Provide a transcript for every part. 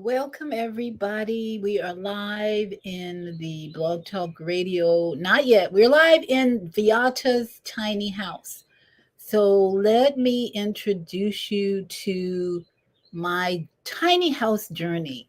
Welcome, everybody. We are live in the Blog Talk Radio. Not yet. We're live in Viata's tiny house. So let me introduce you to my tiny house journey.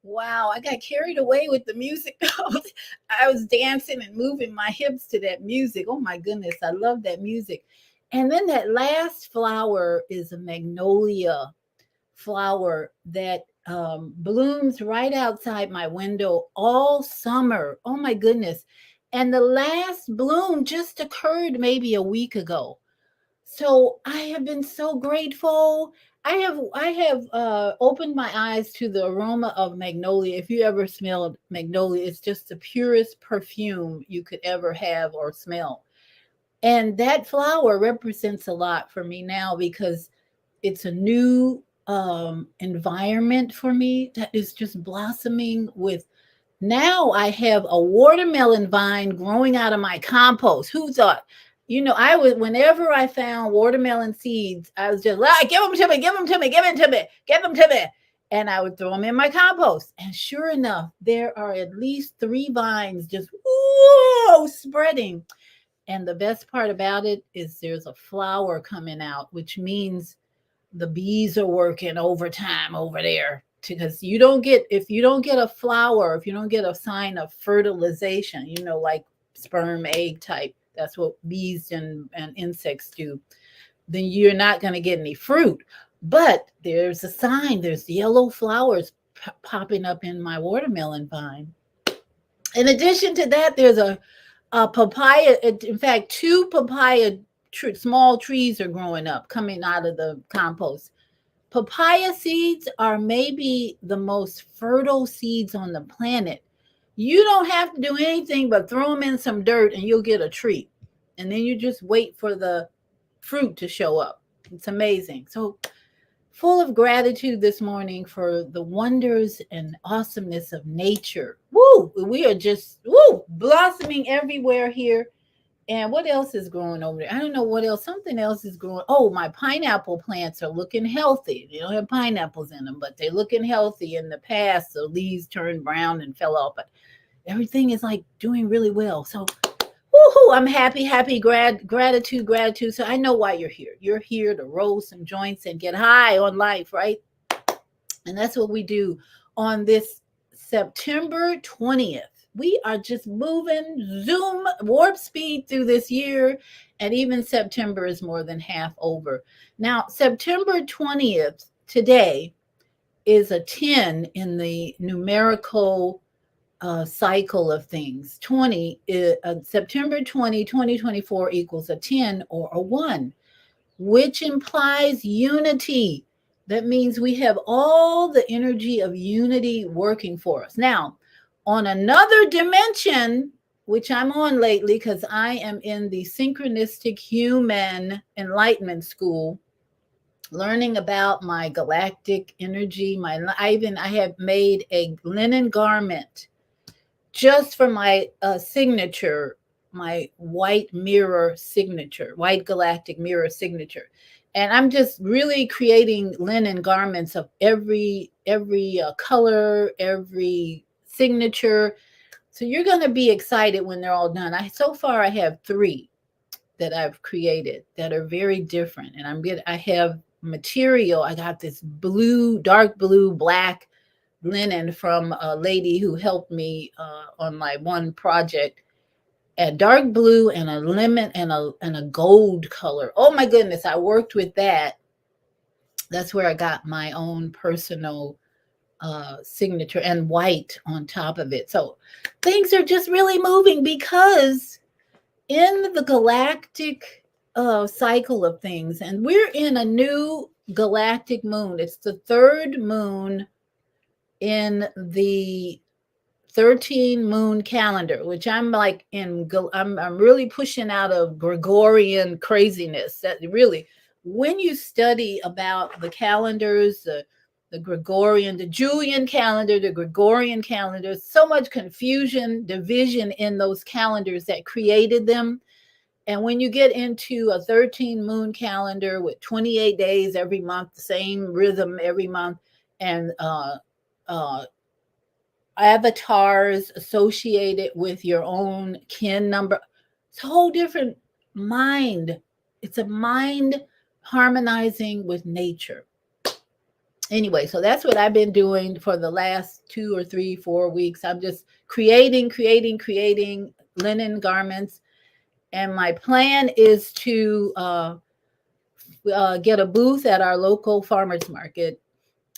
Wow, I got carried away with the music. I was dancing and moving my hips to that music. Oh my goodness, I love that music. And then that last flower is a magnolia flower that blooms right outside my window all summer. Oh my goodness. And the last bloom just occurred maybe a week ago. So I have been so grateful. I have opened my eyes to the aroma of magnolia. If you ever smelled magnolia, it's just the purest perfume you could ever have or smell. And that flower represents a lot for me now because it's a new environment for me that is just blossoming with. Now I have a watermelon vine growing out of my compost. Who thought? I was whenever I found watermelon seeds, I was just like, give them to me, give them to me, give them to me, give them to me. And I would throw them in my compost. And sure enough, there are at least three vines just whoa, spreading. And the best part about it is there's a flower coming out, which means the bees are working overtime over there because if you don't get a flower, if you don't get a sign of fertilization, like sperm egg type, that's what bees and insects do, then you're not going to get any fruit. But there's a sign, there's yellow flowers popping up in my watermelon vine. In addition to that, there's a papaya. In fact, two papaya small trees are growing up, coming out of the compost. Papaya seeds are maybe the most fertile seeds on the planet. You don't have to do anything but throw them in some dirt and you'll get a tree. And then you just wait for the fruit to show up. It's amazing. So, full of gratitude this morning for the wonders and awesomeness of nature. Woo! We are just blossoming everywhere here. And what else is growing over there? I don't know what else. Something else is growing. Oh, my pineapple plants are looking healthy. They don't have pineapples in them, but they're looking healthy. In the past, the leaves turned brown and fell off, but everything is like doing really well. So, Woohoo! I'm happy, gratitude. So I know why you're here. You're here to roll some joints and get high on life, right? And that's what we do on this September 20th. We are just moving zoom warp speed through this year, and even September is more than half over. Now, September 20th today is a 10 in the numerical cycle of things. 20 September 2024 equals a 10 or a 1, which implies unity. That means we have all the energy of unity working for us. Now, on another dimension, which I'm on lately because I am in the Synchronistic Human Enlightenment School, learning about my galactic energy. I have made a linen garment just for my signature, my white galactic mirror signature. And I'm just really creating linen garments of every color, every signature. So you're going to be excited when they're all done. So far I have 3 that I've created that are very different. And I have material. I got this dark blue, black linen from a lady who helped me on my one project, a dark blue and a lemon and a gold color. Oh my goodness, I worked with that. That's where I got my own personal signature, and white on top of it. So things are just really moving because in the galactic cycle of things, and we're in a new galactic moon. It's the 3rd moon in the 13 moon calendar, which I'm really pushing out of Gregorian craziness. That really, when you study about the calendars, the Gregorian, the Julian calendar, the Gregorian calendar, so much confusion, division in those calendars that created them. And when you get into a 13 moon calendar with 28 days every month, the same rhythm every month, and avatars associated with your own kin number, it's a whole different mind. It's a mind harmonizing with nature. Anyway, so that's what I've been doing for the last 2 or 3, 4 weeks. I'm just creating linen garments. And my plan is to get a booth at our local farmers market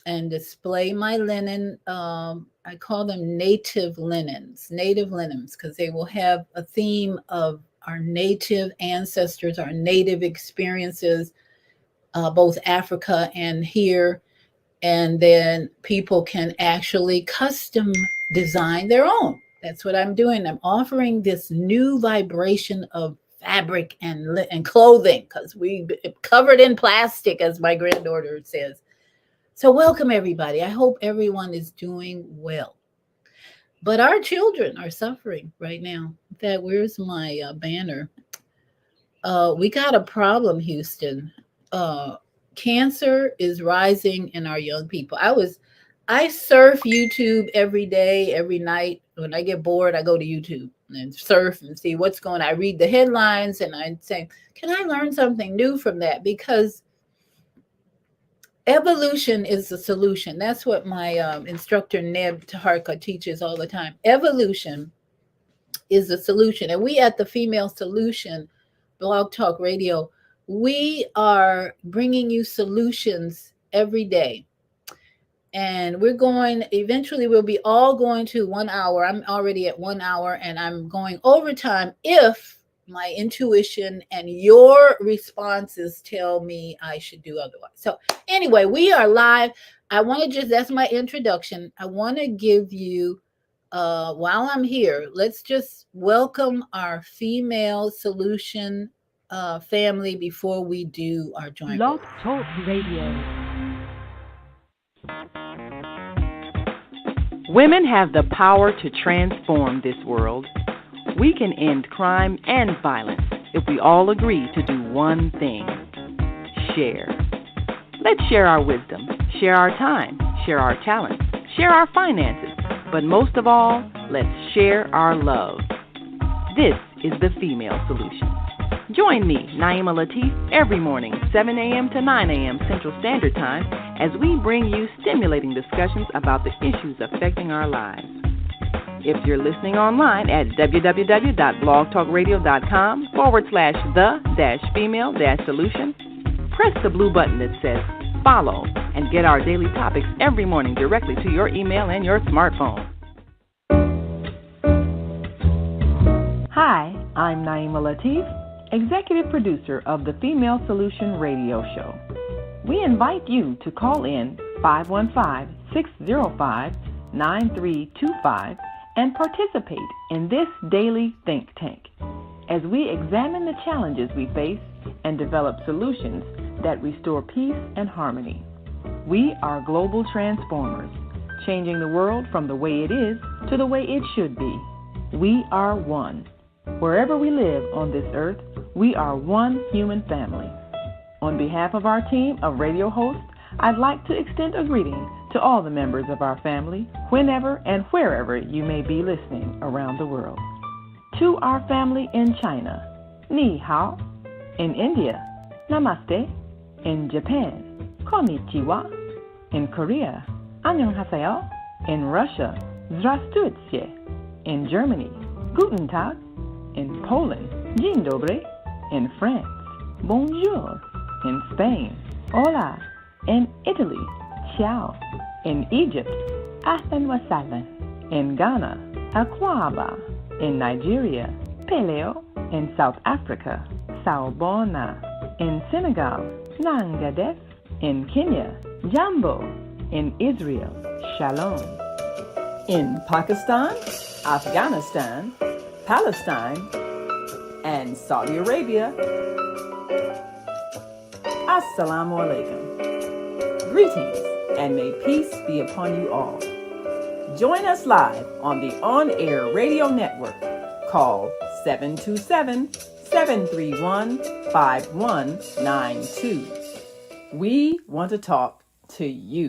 and display my linen. I call them native linens, because they will have a theme of our native ancestors, our native experiences, both Africa and here. And then people can actually custom design their own. That's what I'm doing. I'm offering this new vibration of fabric and clothing, because we covered in plastic, as my granddaughter says. So welcome everybody. I hope everyone is doing well. But our children are suffering right now. In fact, where's my banner? We got a problem, Houston. Cancer is rising in our young people. I surf YouTube every day, every night. When I get bored, I go to YouTube and surf and see what's going on. I read the headlines and I say, can I learn something new from that? Because evolution is the solution. That's what my instructor, Neb Taharka, teaches all the time. Evolution is the solution. And we at the Female Solution Blog Talk Radio, we are bringing you solutions every day. And eventually we'll be all going to 1 hour. I'm already at 1 hour and I'm going overtime if my intuition and your responses tell me I should do otherwise. So anyway, we are live. That's my introduction. I want to give you, while I'm here, let's just welcome our Female Solution family before we do our joint. Blog Talk Radio. Women have the power to transform this world. We can end crime and violence if we all agree to do one thing: share. Let's share our wisdom, share our time, share our talents, share our finances, but most of all, let's share our love. This is the female solution. Join me, Naima Latif, every morning, 7 a.m. to 9 a.m. Central Standard Time, as we bring you stimulating discussions about the issues affecting our lives. If you're listening online at www.blogtalkradio.com/the-female-solution, press the blue button that says follow and get our daily topics every morning directly to your email and your smartphone. Hi, I'm Naima Latif, executive producer of the Female Solution Radio Show. We invite you to call in 515-605-9325 and participate in this daily think tank as we examine the challenges we face and develop solutions that restore peace and harmony. We are global transformers, changing the world from the way it is to the way it should be. We are one. Wherever we live on this earth, we are one human family. On behalf of our team of radio hosts, I'd like to extend a greeting to all the members of our family, whenever and wherever you may be listening around the world. To our family in China, Ni Hao. In India, Namaste. In Japan, Konnichiwa. In Korea, Annyeonghaseyo. In Russia, Здравствуйте. In Germany, Guten Tag. In Poland, Dzień dobry. In France, Bonjour. In Spain, Hola. In Italy, Ciao. In Egypt, Ahlan wa sahlan. In Ghana, Akwaba. In Nigeria, Peleo. In South Africa, Sawubona. In Senegal, Nangadef. In Kenya, Jambo. In Israel, Shalom. In Pakistan, Afghanistan, Palestine, and Saudi Arabia, Assalamu alaikum. Greetings, and may peace be upon you all. Join us live on the on-air radio network. Call 727-731-5192. We want to talk to you.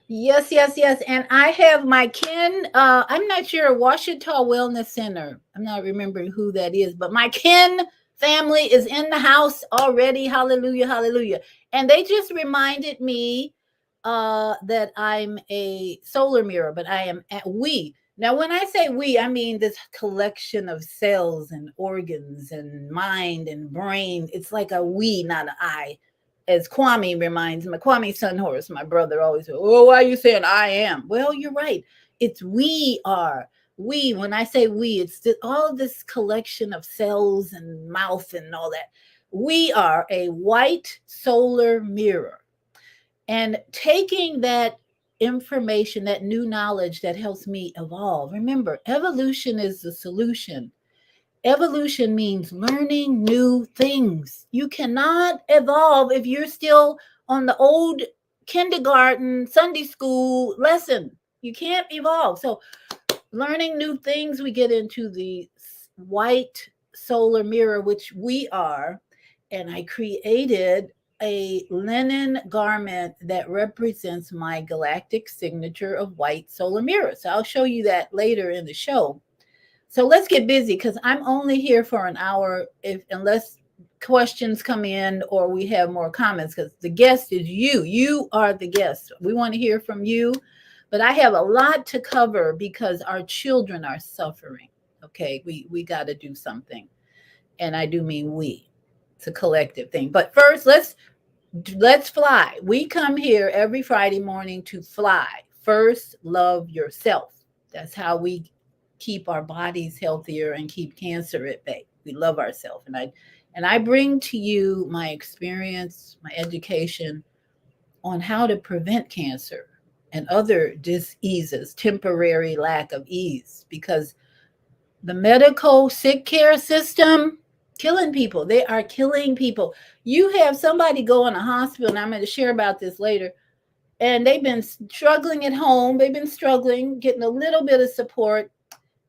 Yes. And I have my kin, I'm not sure, Washita Wellness Center. I'm not remembering who that is, but my kin family is in the house already. Hallelujah. And they just reminded me that I'm a solar mirror, but I am at we. Now, when I say we, I mean this collection of cells and organs and mind and brain. It's like a we, not an I. As Kwame reminds me, Kwame Sunhorse, my brother, always says, "Oh, why are you saying I am?" Well, you're right. It's we are. We, when I say we, it's all this collection of cells and mouth and all that. We are a white solar mirror. And taking that information, that new knowledge that helps me evolve. Remember, evolution is the solution. Evolution means learning new things. You cannot evolve if you're still on the old kindergarten, Sunday school lesson. You can't evolve. So learning new things, we get into the white solar mirror, which we are. And I created a linen garment that represents my galactic signature of white solar mirror. So I'll show you that later in the show. So let's get busy, because I'm only here for an hour, unless questions come in or we have more comments, because the guest is you. You are the guest. We want to hear from you, but I have a lot to cover because our children are suffering. Okay, we got to do something, and I do mean we. It's a collective thing. But first, let's fly. We come here every Friday morning to fly. First, love yourself. That's how we keep our bodies healthier and keep cancer at bay. We love ourselves. And I bring to you my experience, my education on how to prevent cancer and other diseases, temporary lack of ease, because the medical sick care system killing people. They are killing people. You have somebody go in a hospital, and I'm going to share about this later, and they've been struggling at home. They've been struggling, getting a little bit of support,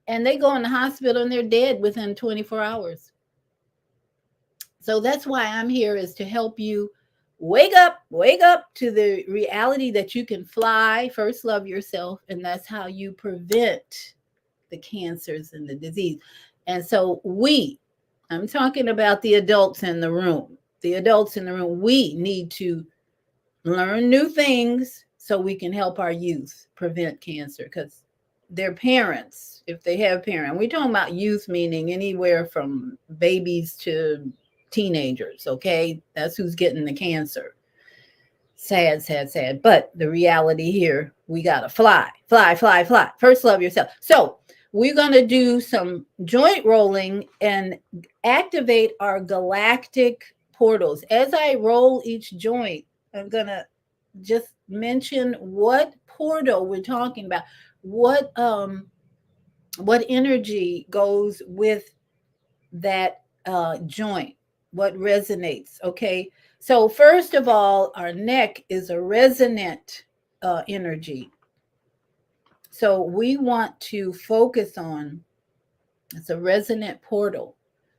and they go in the hospital and they're dead within 24 hours. So that's why I'm here, is to help you wake up to the reality that you can fly. First, love yourself, and that's how you prevent the cancers and the disease. And so I'm talking about the adults in the room. The adults in the room, we need to learn new things so we can help our youth prevent cancer because their parents, if they have parents, we're talking about youth, meaning anywhere from babies to teenagers, okay? That's who's getting the cancer. Sad, sad, sad. But the reality here, we got to fly, fly, fly, fly. First, love yourself. So, we're going to do some joint rolling and activate our galactic portals. As I roll each joint, I'm going to just mention what portal we're talking about. What energy goes with that joint? What resonates? Okay. So first of all, our neck is a resonant energy. So we want to focus on, it's a resonant portal.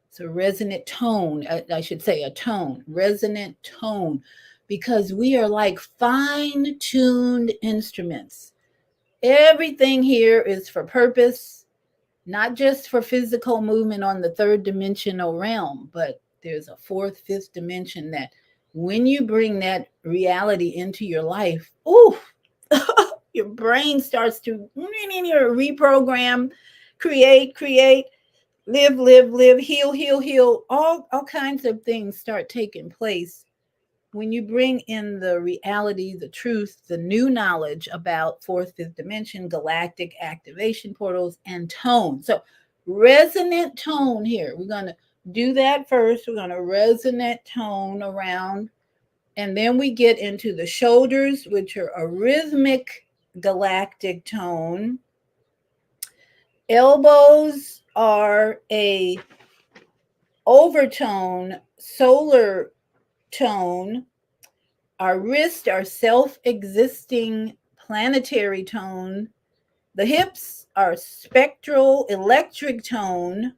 It's a resonant tone. I should say a tone, resonant tone, because we are like fine-tuned instruments. Everything here is for purpose, not just for physical movement on the third dimensional realm, but there's a fourth, fifth dimension that when you bring that reality into your life, ooh, your brain starts to reprogram, create, live, heal. All kinds of things start taking place when you bring in the reality, the truth, the new knowledge about fourth, fifth dimension, galactic activation portals, and tone. So, resonant tone here. We're going to do that first. We're going to resonant tone around, and then we get into the shoulders, which are a rhythmic galactic tone. Elbows are a overtone solar tone. Our wrists are self-existing planetary tone. The hips are spectral electric tone.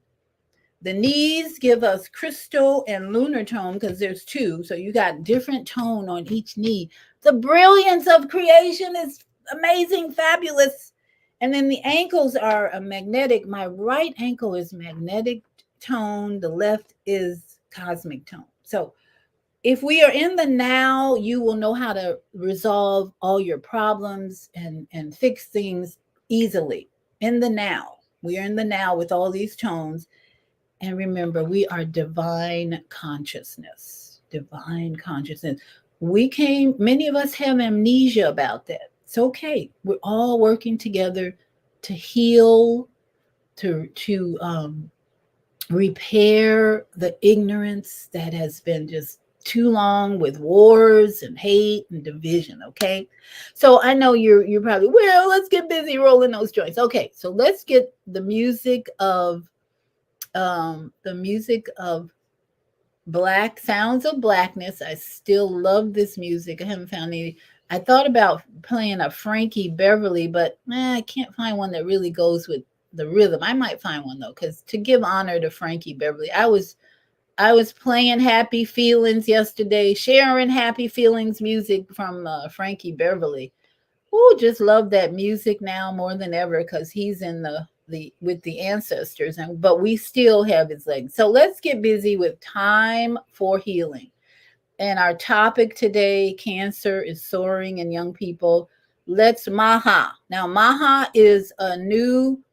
The knees give us crystal and lunar tone because there's two. So you got different tone on each knee. The brilliance of creation is amazing, fabulous. And then the ankles are a magnetic. My right ankle is magnetic tone. The left is cosmic tone. So if we are in the now, you will know how to resolve all your problems and fix things easily. In the now. We are in the now with all these tones. And remember, we are divine consciousness. Divine consciousness. Many of us have amnesia about that. It's okay. We're all working together to heal, to repair the ignorance that has been just too long with wars and hate and division. Okay, so I know you're probably, well, let's get busy rolling those joints. Okay, so let's get the music of black sounds of blackness. I still love this music. I haven't found any. I thought about playing a Frankie Beverly, but I can't find one that really goes with the rhythm. I might find one though, because to give honor to Frankie Beverly, I was playing Happy Feelings yesterday, sharing Happy Feelings music from Frankie Beverly. Ooh, just love that music now more than ever because he's in the with the ancestors, but we still have his legs. So let's get busy with time for healing. And our topic today, cancer is soaring in young people. Let's Maha. Now, Maha is a new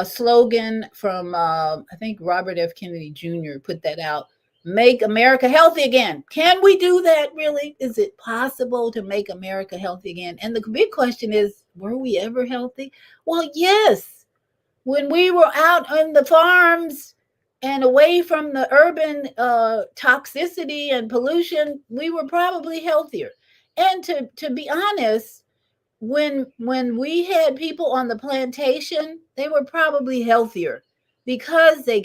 slogan from, I think Robert F. Kennedy Jr. put that out. Make America healthy again. Can we do that really? Is it possible to make America healthy again? And the big question is, were we ever healthy? Well, yes. When we were out on the farms and away from the urban toxicity and pollution, we were probably healthier. And to be honest, when we had people on the plantation, they were probably healthier because they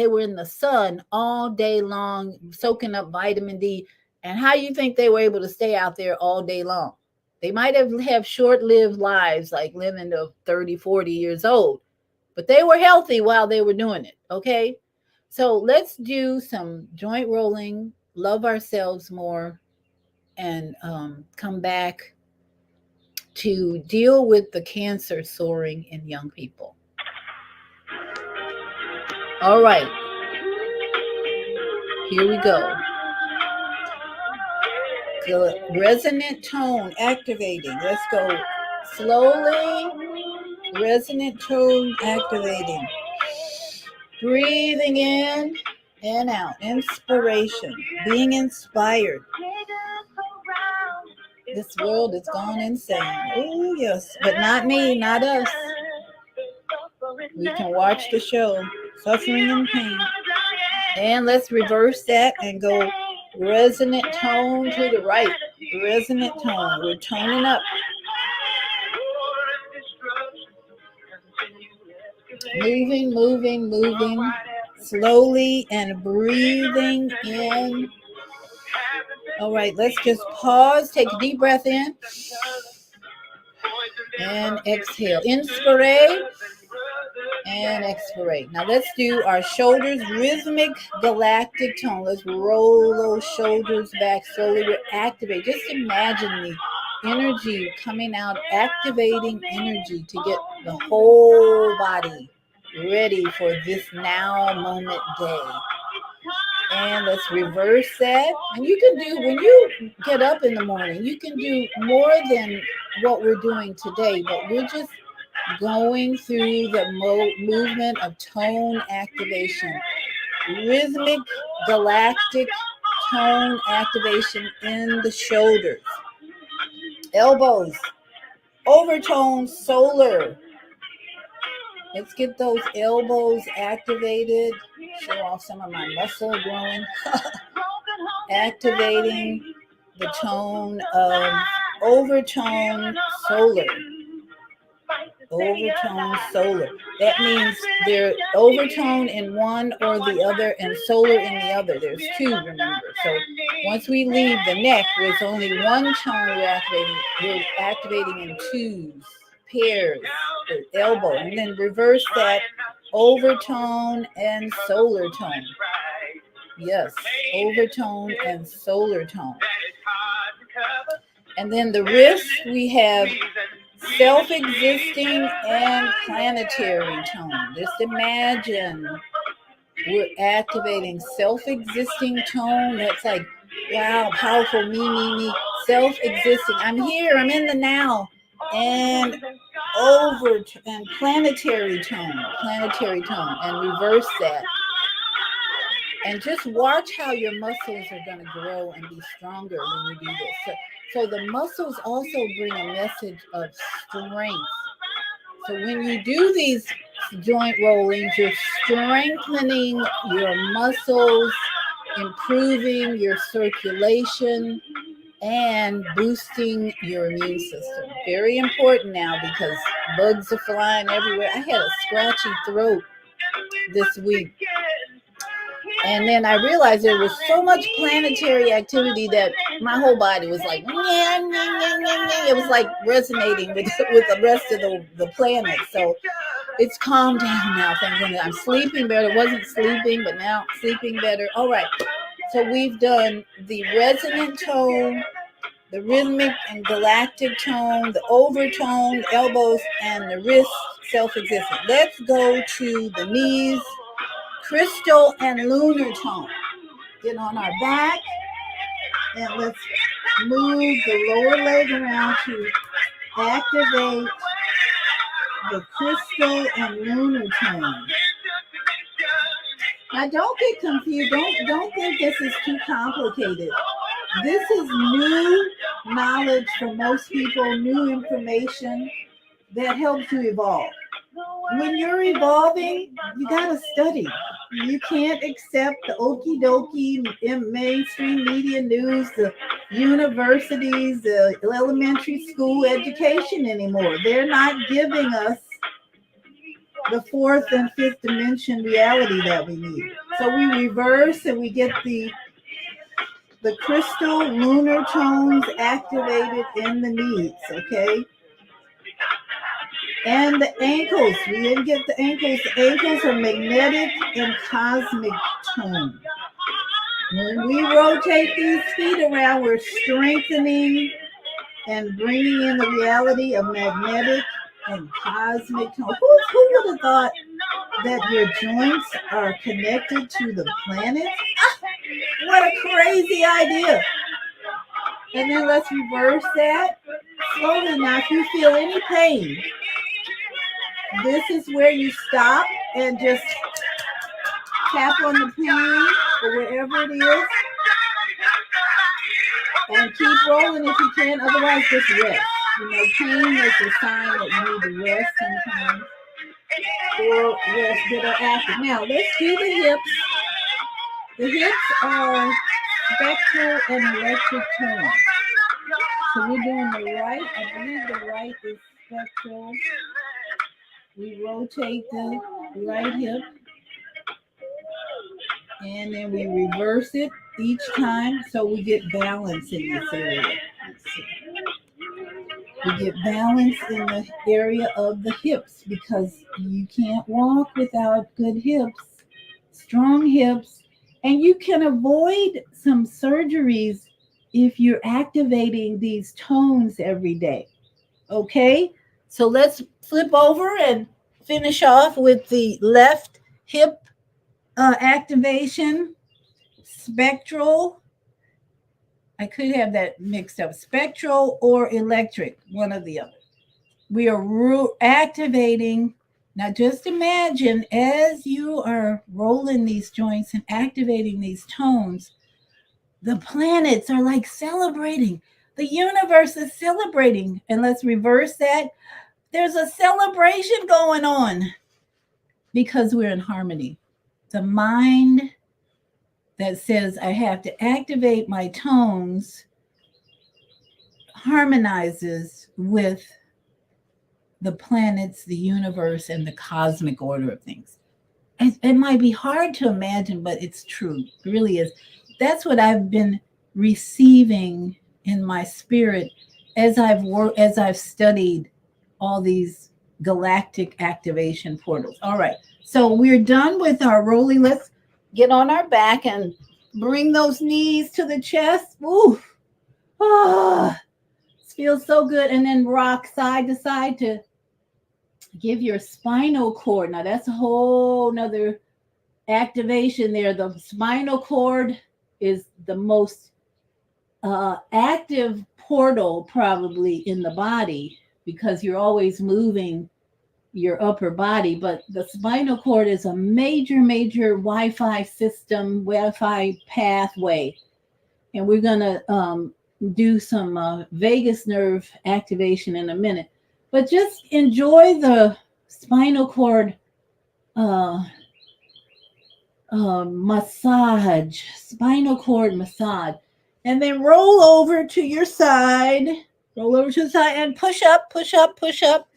were in the sun all day long, soaking up vitamin D. And how you think they were able to stay out there all day long? They might have short-lived lives, like living to 30, 40 years old. But they were healthy while they were doing it, okay? So let's do some joint rolling, love ourselves more, and come back to deal with the cancer soaring in young people. All right, here we go. The resonant tone activating. Let's go slowly. Resonant tone activating. Breathing in and out. Inspiration. Being inspired. This world has gone insane. Oh, yes. But not me, not us. We can watch the show. Suffering and pain. And let's reverse that and go resonant tone to the right. Resonant tone. We're toning up. Moving, moving, moving. Slowly and breathing in. All right, let's just pause. Take a deep breath in. And exhale. Inspire. And expirate. Now let's do our shoulders, rhythmic galactic tone. Let's roll those shoulders back slowly. We activate. Just imagine the energy coming out, activating energy to get the whole body ready for this now moment day. And let's reverse that. And you can do, when you get up in the morning, you can do more than what we're doing today, but we're just going through the movement of tone activation. Rhythmic galactic tone activation in the shoulders. Elbows. Overtone solar. Let's get those elbows activated. Show off some of my muscle growing. Activating the tone of overtone solar. Overtone solar. That means they're overtone in one or the other and solar in the other. There's two, remember. So once we leave the neck, there's only one tone we're activating in twos, pairs, the elbow, and then reverse that, overtone and solar tone. Yes, overtone and solar tone. And then the wrist, we have self-existing and planetary tone. Just imagine we're activating self-existing tone. That's like, wow, powerful, me. Self-existing. I'm here, I'm in the now. And and planetary tone, and reverse that. And just watch how your muscles are going to grow and be stronger when you do this. So the muscles also bring a message of strength. So when you do these joint rollings, you're strengthening your muscles, improving your circulation, and boosting your immune system. Very important now because bugs are flying everywhere. I had a scratchy throat this week. And then I realized there was so much planetary activity that my whole body was like, it was like resonating with the rest of the planet. So it's calmed down now. Thank goodness. I'm sleeping better. Wasn't sleeping, but now sleeping better. All right. So we've done the resonant tone, the rhythmic and galactic tone, the overtone, elbows, and the wrist self-existent. Let's go to the knees. Crystal and lunar tone. Get on our back and let's move the lower leg around to activate the crystal and lunar tone. Now don't get confused. Don't think this is too complicated. This is new knowledge for most people, new information that helps you evolve. When you're evolving, you gotta study. You can't accept the okie dokie mainstream media news, the universities, the elementary school education anymore. They're not giving us the fourth and fifth dimension reality that we need. So we reverse and we get the crystal lunar tones activated in the knees, okay? And the ankles, we didn't get the ankles. The ankles are magnetic and cosmic tone. When we rotate these feet around, we're strengthening and bringing in the reality of magnetic and cosmic tone. Who would have thought that your joints are connected to the planets? What a crazy idea. And then let's reverse that. Slowly now, if you feel any pain, this is where you stop and just tap on the pain or wherever it is. And keep rolling if you can, otherwise just rest. You know, pain is a sign that you need to rest sometimes. Or rest that are active. Now, let's do the hips. The hips are spectral and electric tones. So we're doing the right. I believe the right is spectral. We rotate the right hip. And then we reverse it each time so we get balance in this area. Let's see. We get balance in the area of the hips because you can't walk without good hips, strong hips, and you can avoid some surgeries if you're activating these tones every day. Okay, so let's flip over and finish off with the left hip activation, spectral. I could have that mixed up, spectral or electric, one or the other. We are activating. Now just imagine as you are rolling these joints and activating these tones, the planets are like celebrating. The universe is celebrating. And let's reverse that. There's a celebration going on because we're in harmony. The mind that says I have to activate my tones harmonizes with the planets, the universe, and the cosmic order of things. It might be hard to imagine, but it's true. It really is. That's what I've been receiving in my spirit as I've studied all these galactic activation portals. All right. So we're done with our rolling. Let's get on our back and bring those knees to the chest. Ooh. Ah, it feels so good. And then rock side to side to give your spinal cord. Now that's a whole nother activation there. The spinal cord is the most active portal probably in the body because you're always moving your upper body, but the spinal cord is a major Wi-Fi system, Wi-Fi pathway. And we're going to do some vagus nerve activation in a minute. But just enjoy the spinal cord massage, spinal cord massage. And then roll over to your side. Roll over to the side and push up, push up, push up.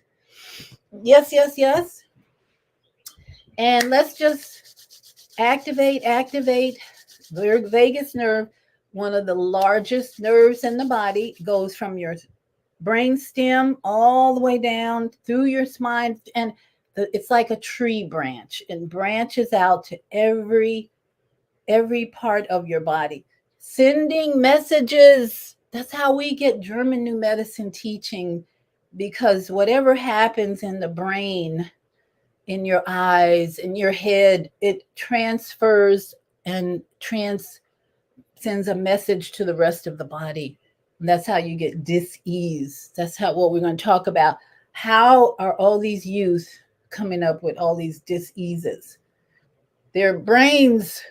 Yes, yes, yes. And let's just activate the vagus nerve. One of the largest nerves in the body goes from your brain stem all the way down through your spine. And it's like a tree branch and branches out to every part of your body. Sending messages. That's how we get German New Medicine teaching. Because whatever happens in the brain, in your eyes, in your head, it transfers and sends a message to the rest of the body. And that's how you get dis-ease. That's what we're going to talk about. How are all these youth coming up with all these dis-eases? Their brains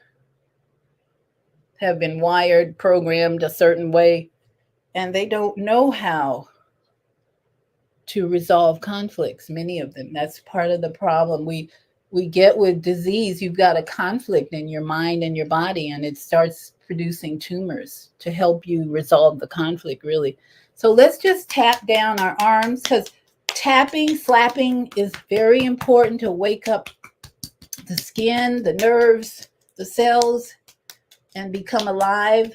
have been wired, programmed a certain way, and they don't know how to resolve conflicts, many of them. That's part of the problem we get with disease. You've got a conflict in your mind and your body, and it starts producing tumors to help you resolve the conflict, really. So let's just tap down our arms, because tapping, slapping is very important to wake up the skin, the nerves, the cells, and become alive.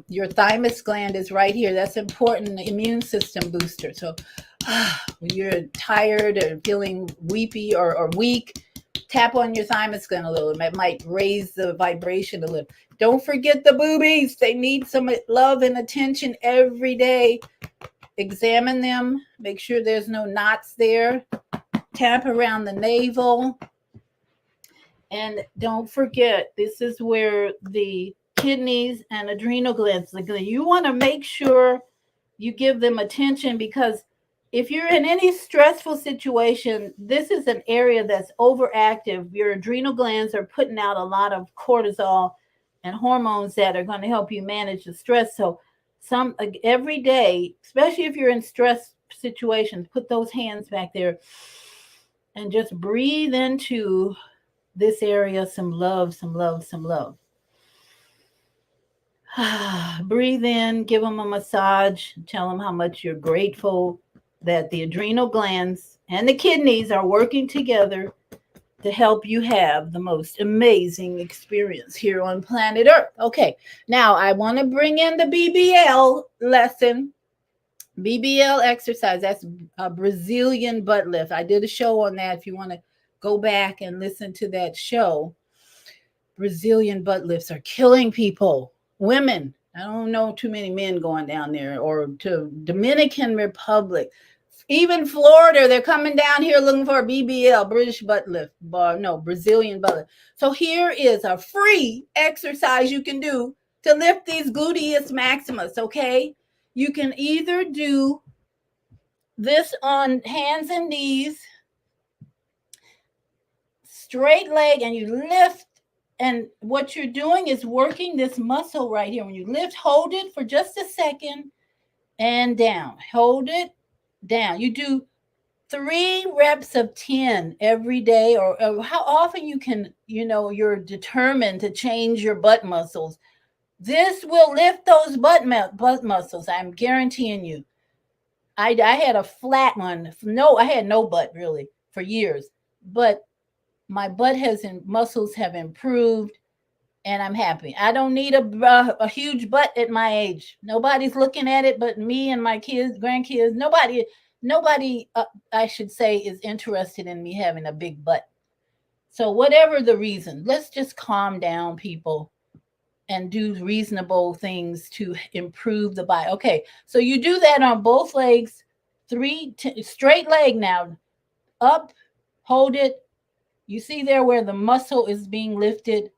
Your thymus gland is right here. That's important, the immune system booster. So when you're tired or feeling weepy or weak, Tap on your thymus gland a little. It might raise the vibration a little. Don't forget the boobies. They need some love and attention every day. Examine them. Make sure there's no knots there. Tap around the navel. And don't forget, this is where the kidneys and adrenal glands, you want to make sure you give them attention, because if you're in any stressful situation, this is an area that's overactive. Your adrenal glands are putting out a lot of cortisol and hormones that are going to help you manage the stress. So every day, especially if you're in stress situations, put those hands back there and just breathe into this area some love, some love, some love. Breathe in, give them a massage, tell them how much you're grateful that the adrenal glands and the kidneys are working together to help you have the most amazing experience here on planet Earth. Okay, now I want to bring in the BBL lesson. BBL exercise, that's a Brazilian butt lift. I did a show on that. If you want to go back and listen to that show. Brazilian butt lifts are killing people. Women, I don't know too many men going down there, or to Dominican Republic. Even Florida, they're coming down here looking for a BBL, British butt lift. Brazilian butt lift. So here is a free exercise you can do to lift these gluteus maximus, okay? You can either do this on hands and knees, straight leg, and you lift. And what you're doing is working this muscle right here. When you lift, hold it for just a second and down. Hold it down. You do 3 reps of 10 every day, or how often you can, you're determined to change your butt muscles. This will lift those butt muscles. I'm guaranteeing you. I had a flat one. No, I had no butt really for years, but my butt muscles have improved, and I'm happy. I don't need a huge butt at my age. Nobody's looking at it but me and my kids, grandkids. Nobody, I should say, is interested in me having a big butt. So whatever the reason, let's just calm down, people, and do reasonable things to improve the body. Okay, so you do that on both legs, straight leg now, up, hold it. You see there where the muscle is being lifted.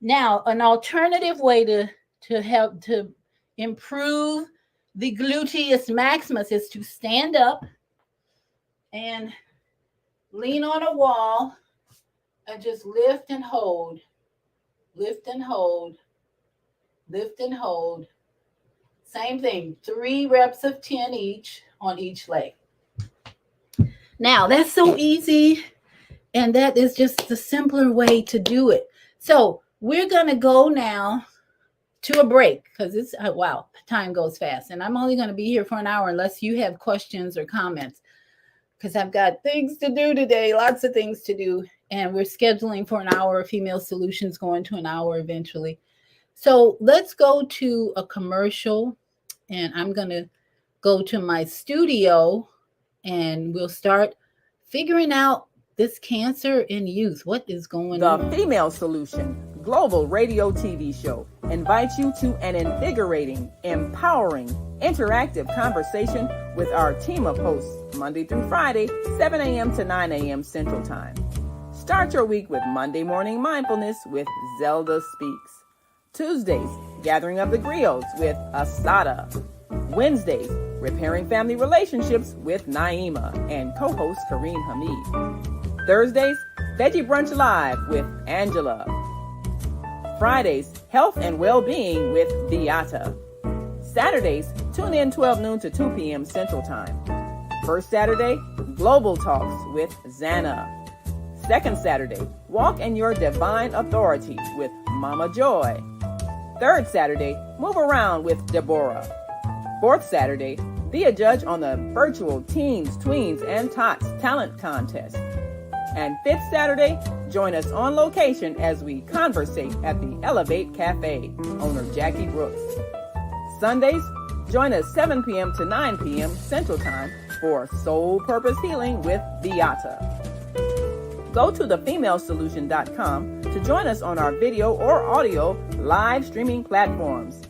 Now, an alternative way to help to improve the gluteus maximus is to stand up and lean on a wall and just lift and hold, lift and hold, lift and hold. Same thing, 3 reps of 10 each on each leg. Now, that's so easy. And that is just the simpler way to do it. So we're going to go now to a break, because it's, wow, time goes fast. And I'm only going to be here for an hour unless you have questions or comments, because I've got things to do today, lots of things to do. And we're scheduling for an hour. Female Solutions going to an hour eventually. So let's go to a commercial, and I'm going to go to my studio, and we'll start figuring out this cancer in youth. What is going on? The Female Solution Global Radio TV show invites you to an invigorating, empowering, interactive conversation with our team of hosts Monday through Friday, 7 a.m. to 9 a.m. Central Time. Start your week with Monday Morning Mindfulness with Zelda Speaks. Tuesdays, Gathering of the Griots with Asada. Wednesdays, Repairing Family Relationships with Naima and co-host Kareem Hamid. Thursdays, Veggie Brunch Live with Angela. Fridays, Health and Well-Being with Beata. Saturdays, tune in 12 noon to 2 p.m. Central Time. First Saturday, Global Talks with Zana. Second Saturday, Walk in Your Divine Authority with Mama Joy. Third Saturday, Move Around with Deborah. Fourth Saturday, be a judge on the virtual Teens, Tweens, and Tots Talent Contest. And fifth Saturday, join us on location as we conversate at the Elevate Cafe, owner Jackie Brooks. Sundays, join us 7 p.m. to 9 p.m. Central Time for Soul Purpose Healing with Beata. Go to thefemalesolution.com to join us on our video or audio live streaming platforms.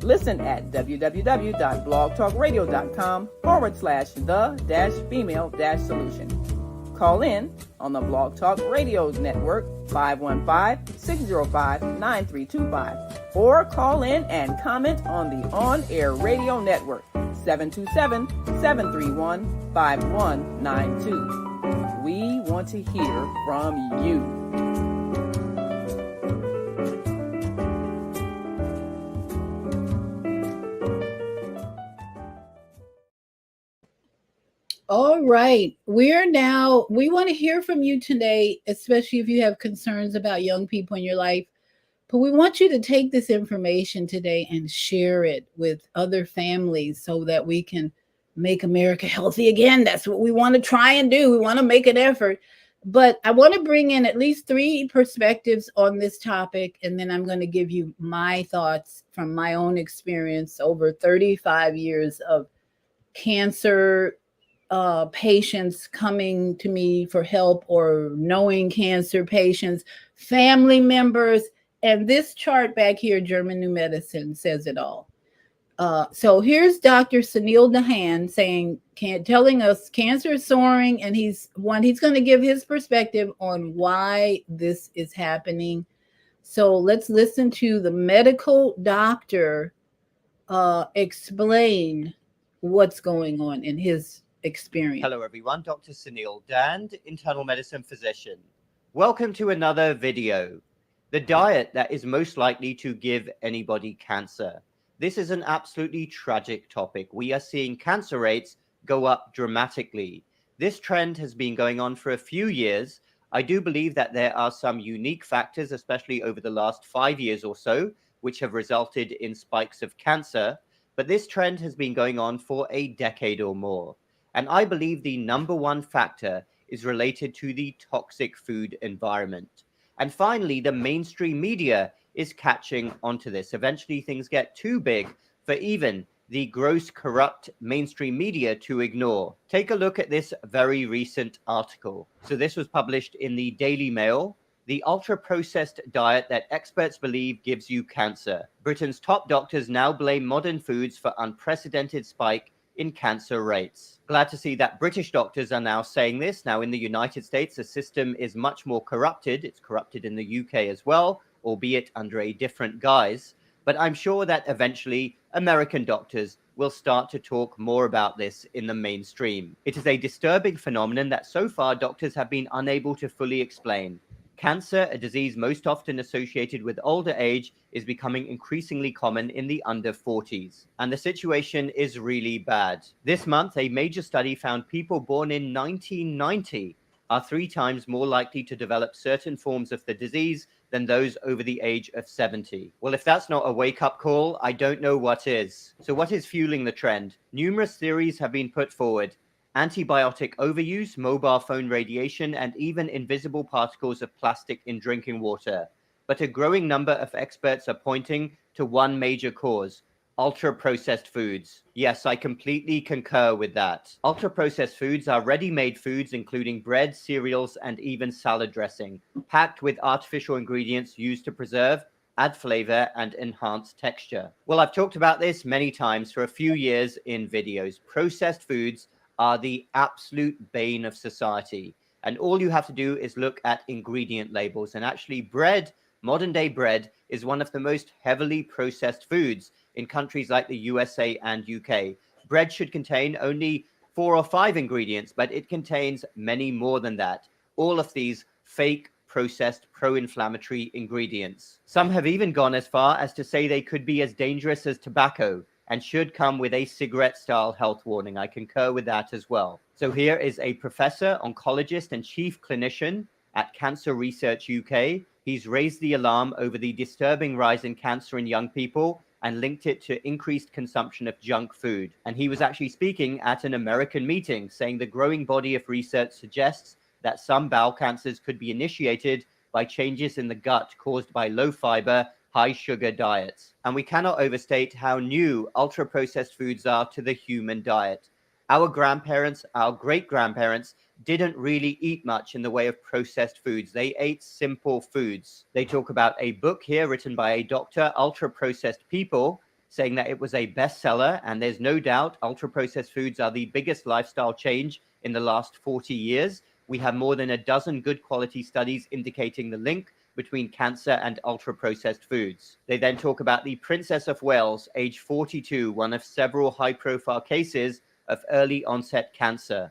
Listen at www.blogtalkradio.com/the-female-solution. Call in on the Blog Talk Radio Network 515-605-9325 or call in and comment on the On-Air Radio Network 727-731-5192. We want to hear from you. All right. We want to hear from you today, especially if you have concerns about young people in your life. But we want you to take this information today and share it with other families so that we can make America healthy again. That's what we want to try and do. We want to make an effort. But I want to bring in at least 3 perspectives on this topic, and then I'm going to give you my thoughts from my own experience over 35 years of cancer patients coming to me for help or knowing cancer patients, family members. And this chart back here, German New Medicine, says it all. So here's Dr. Sunil Dahan telling us cancer is soaring, and he's going to give his perspective on why this is happening. So let's listen to the medical doctor explain what's going on in his experience. Hello everyone, Dr. Sunil Dahan, internal medicine physician. Welcome to another video. The diet that is most likely to give anybody cancer. This is an absolutely tragic topic. We are seeing cancer rates go up dramatically. This trend has been going on for a few years. I do believe that there are some unique factors, especially over the last 5 years or so, which have resulted in spikes of cancer. But this trend has been going on for a decade or more. And I believe the number one factor is related to the toxic food environment. And finally, the mainstream media is catching onto this. Eventually, things get too big for even the gross corrupt mainstream media to ignore. Take a look at this very recent article. So this was published in the Daily Mail. The ultra-processed diet that experts believe gives you cancer. Britain's top doctors now blame modern foods for unprecedented spike in cancer rates. Glad to see that British doctors are now saying this. Now in the United States, the system is much more corrupted. It's corrupted in the UK as well, albeit under a different guise. But I'm sure that eventually American doctors will start to talk more about this in the mainstream. It is a disturbing phenomenon that so far doctors have been unable to fully explain. Cancer, a disease most often associated with older age, is becoming increasingly common in the under 40s. And the situation is really bad. This month, a major study found people born in 1990 are 3 times more likely to develop certain forms of the disease than those over the age of 70. Well, if that's not a wake-up call, I don't know what is. So what is fueling the trend? Numerous theories have been put forward. Antibiotic overuse, mobile phone radiation, and even invisible particles of plastic in drinking water. But a growing number of experts are pointing to one major cause: ultra-processed foods. Yes, I completely concur with that. Ultra-processed foods are ready-made foods including bread, cereals, and even salad dressing, packed with artificial ingredients used to preserve, add flavor, and enhance texture. Well, I've talked about this many times for a few years in videos. Processed foods are the absolute bane of society. And all you have to do is look at ingredient labels. And actually bread, modern day bread, is one of the most heavily processed foods in countries like the USA and UK. Bread should contain only 4 or 5 ingredients, but it contains many more than that. All of these fake, processed, pro-inflammatory ingredients. Some have even gone as far as to say they could be as dangerous as tobacco and should come with a cigarette-style health warning. I concur with that as well. So here is a professor, oncologist, and chief clinician at Cancer Research UK. He's raised the alarm over the disturbing rise in cancer in young people and linked it to increased consumption of junk food. And he was actually speaking at an American meeting, saying the growing body of research suggests that some bowel cancers could be initiated by changes in the gut caused by low-fiber, high-sugar diets. And we cannot overstate how new ultra-processed foods are to the human diet. Our grandparents, our great-grandparents didn't really eat much in the way of processed foods. They ate simple foods. They talk about a book here written by a doctor, Ultra Processed People, saying that it was a bestseller, and there's no doubt ultra-processed foods are the biggest lifestyle change in the last 40 years. We have more than a dozen good quality studies indicating the link between cancer and ultra-processed foods. They then talk about the Princess of Wales, age 42, one of several high-profile cases of early onset cancer.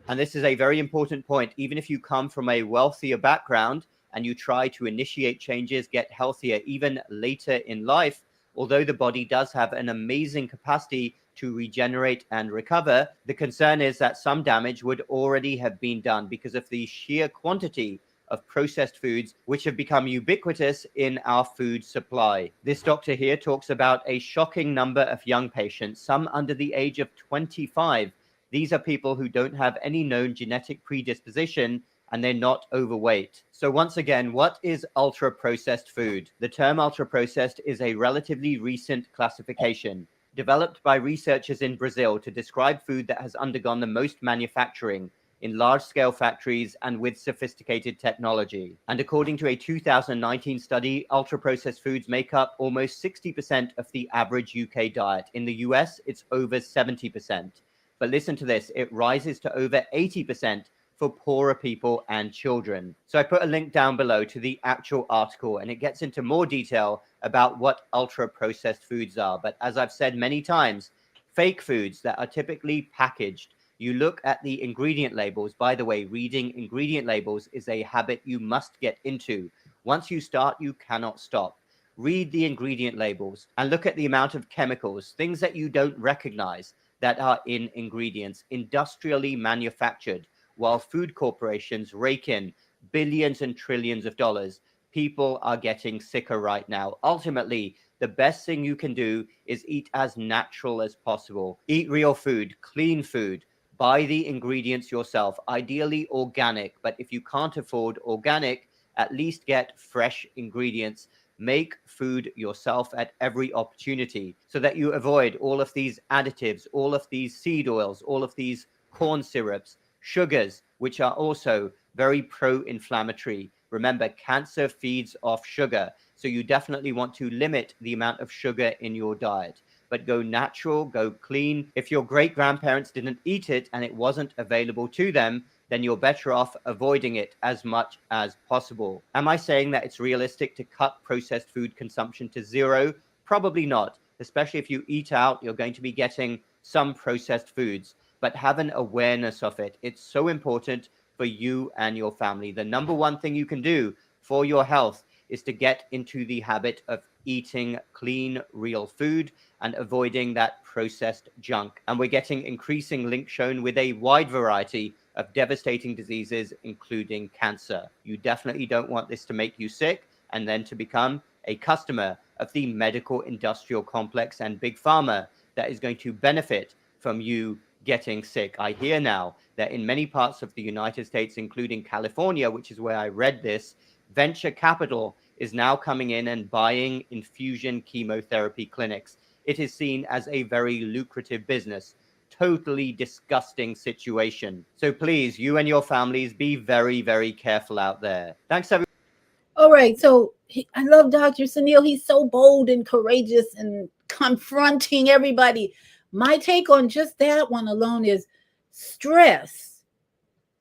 And this is a very important point. Even if you come from a wealthier background and you try to initiate changes, get healthier even later in life, although the body does have an amazing capacity to regenerate and recover, the concern is that some damage would already have been done because of the sheer quantity of processed foods which have become ubiquitous in our food supply. This doctor here talks about a shocking number of young patients, some under the age of 25. These are people who don't have any known genetic predisposition and they're not overweight. So once again, what is ultra-processed food? The term ultra-processed is a relatively recent classification developed by researchers in Brazil to describe food that has undergone the most manufacturing in large-scale factories and with sophisticated technology. And according to a 2019 study, ultra-processed foods make up almost 60% of the average UK diet. In the US, it's over 70%. But listen to this, it rises to over 80% for poorer people and children. So I put a link down below to the actual article, and it gets into more detail about what ultra-processed foods are. But as I've said many times, fake foods that are typically packaged, you look at the ingredient labels. By the way, reading ingredient labels is a habit you must get into. Once you start, you cannot stop. Read the ingredient labels and look at the amount of chemicals, things that you don't recognize, that are in ingredients, industrially manufactured, while food corporations rake in billions and trillions of dollars. People are getting sicker right now. Ultimately, the best thing you can do is eat as natural as possible. Eat real food, clean food. Buy the ingredients yourself, ideally organic. But if you can't afford organic, at least get fresh ingredients. Make food yourself at every opportunity so that you avoid all of these additives, all of these seed oils, all of these corn syrups, sugars, which are also very pro-inflammatory. Remember, cancer feeds off sugar, so you definitely want to limit the amount of sugar in your diet. But go natural, go clean. If your great-grandparents didn't eat it and it wasn't available to them, then you're better off avoiding it as much as possible. Am I saying that it's realistic to cut processed food consumption to zero? Probably not. Especially if you eat out, you're going to be getting some processed foods, but have an awareness of it. It's so important for you and your family. The number one thing you can do for your health is to get into the habit of eating clean, real food and avoiding that processed junk. And we're getting increasing links shown with a wide variety of devastating diseases, including cancer. You definitely don't want this to make you sick and then to become a customer of the medical industrial complex and big pharma that is going to benefit from you getting sick. I hear now that in many parts of the United States, including California, which is where I read this, venture capital is now coming in and buying infusion chemotherapy clinics. It is seen as a very lucrative business. Totally disgusting situation. So please, you and your families, be very, very careful out there. Thanks, everyone. All right. So I love Dr. Sunil. He's so bold and courageous and confronting everybody. My take on just that one alone is stress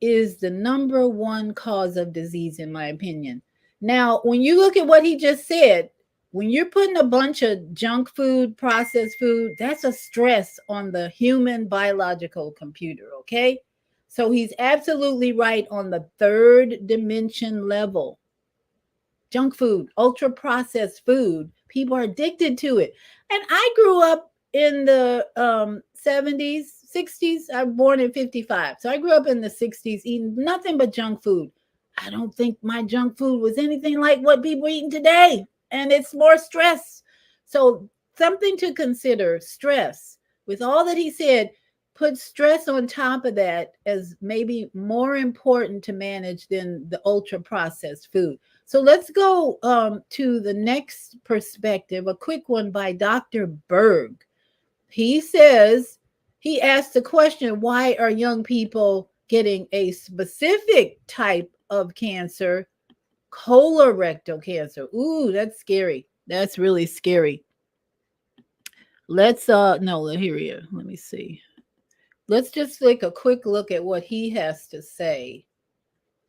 is the number one cause of disease, in my opinion. Now, when you look at what he just said, when you're putting a bunch of junk food, processed food, that's a stress on the human biological computer, okay? So he's absolutely right on the third dimension level. Junk food, ultra processed food, people are addicted to it. And I grew up in the 70s, 60s. I was born in 55. So I grew up in the 60s eating nothing but junk food. I don't think my junk food was anything like what people are eating today. And it's more stress. So something to consider, stress. With all that he said, put stress on top of that as maybe more important to manage than the ultra processed food. So let's go to the next perspective, a quick one by Dr. Berg. He says he asked the question, why are young people getting a specific type of cancer, colorectal cancer? Ooh, that's scary. That's really scary. Let's no, here. Let me see. Let's just take a quick look at what he has to say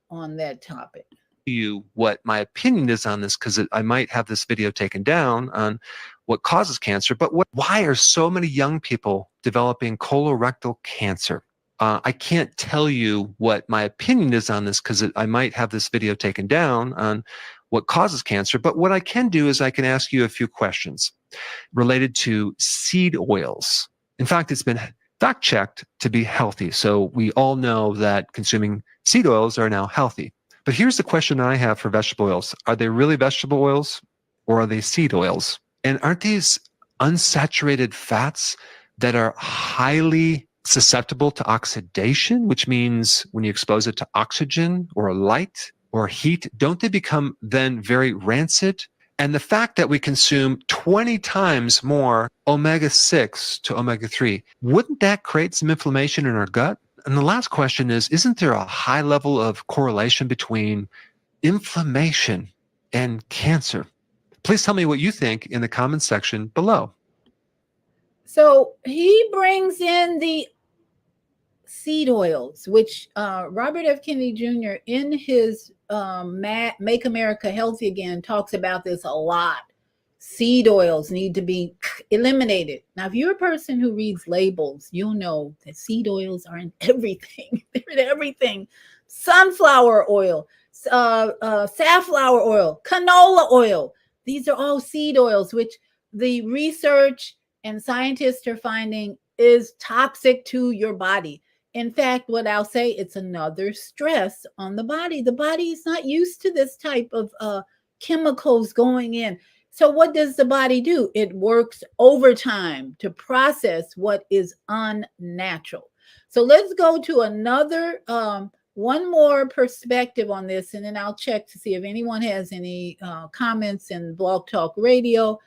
on that topic. You what my opinion is on this, because I might have this video taken down on what causes cancer, but why are so many young people developing colorectal cancer? I can't tell you what my opinion is on this, because I might have this video taken down on what causes cancer, but what I can do is I can ask you a few questions related to seed oils. In fact, it's been fact-checked to be healthy, so we all know that consuming seed oils are now healthy. But here's the question I have for vegetable oils. Are they really vegetable oils, or are they seed oils? And aren't these unsaturated fats that are highly susceptible to oxidation, which means when you expose it to oxygen or light or heat, don't they become then very rancid? And the fact that we consume 20 times more omega-6 to omega-3, wouldn't that create some inflammation in our gut? And the last question is, isn't there a high level of correlation between inflammation and cancer? Please tell me what you think in the comments section below. So he brings in the seed oils, which Robert F. Kennedy Jr. in his Make America Healthy Again talks about this a lot. Seed oils need to be eliminated. Now, if you're a person who reads labels, you'll know that seed oils are in everything. They're in everything. Sunflower oil, safflower oil, canola oil. These are all seed oils, which the research and scientists are finding is toxic to your body. In fact, what I'll say, it's another stress on the body. The body is not used to this type of chemicals going in. So what does the body do? It works overtime to process what is unnatural. So let's go to another, one more perspective on this, and then I'll check to see if anyone has any comments in Blog Talk Radio.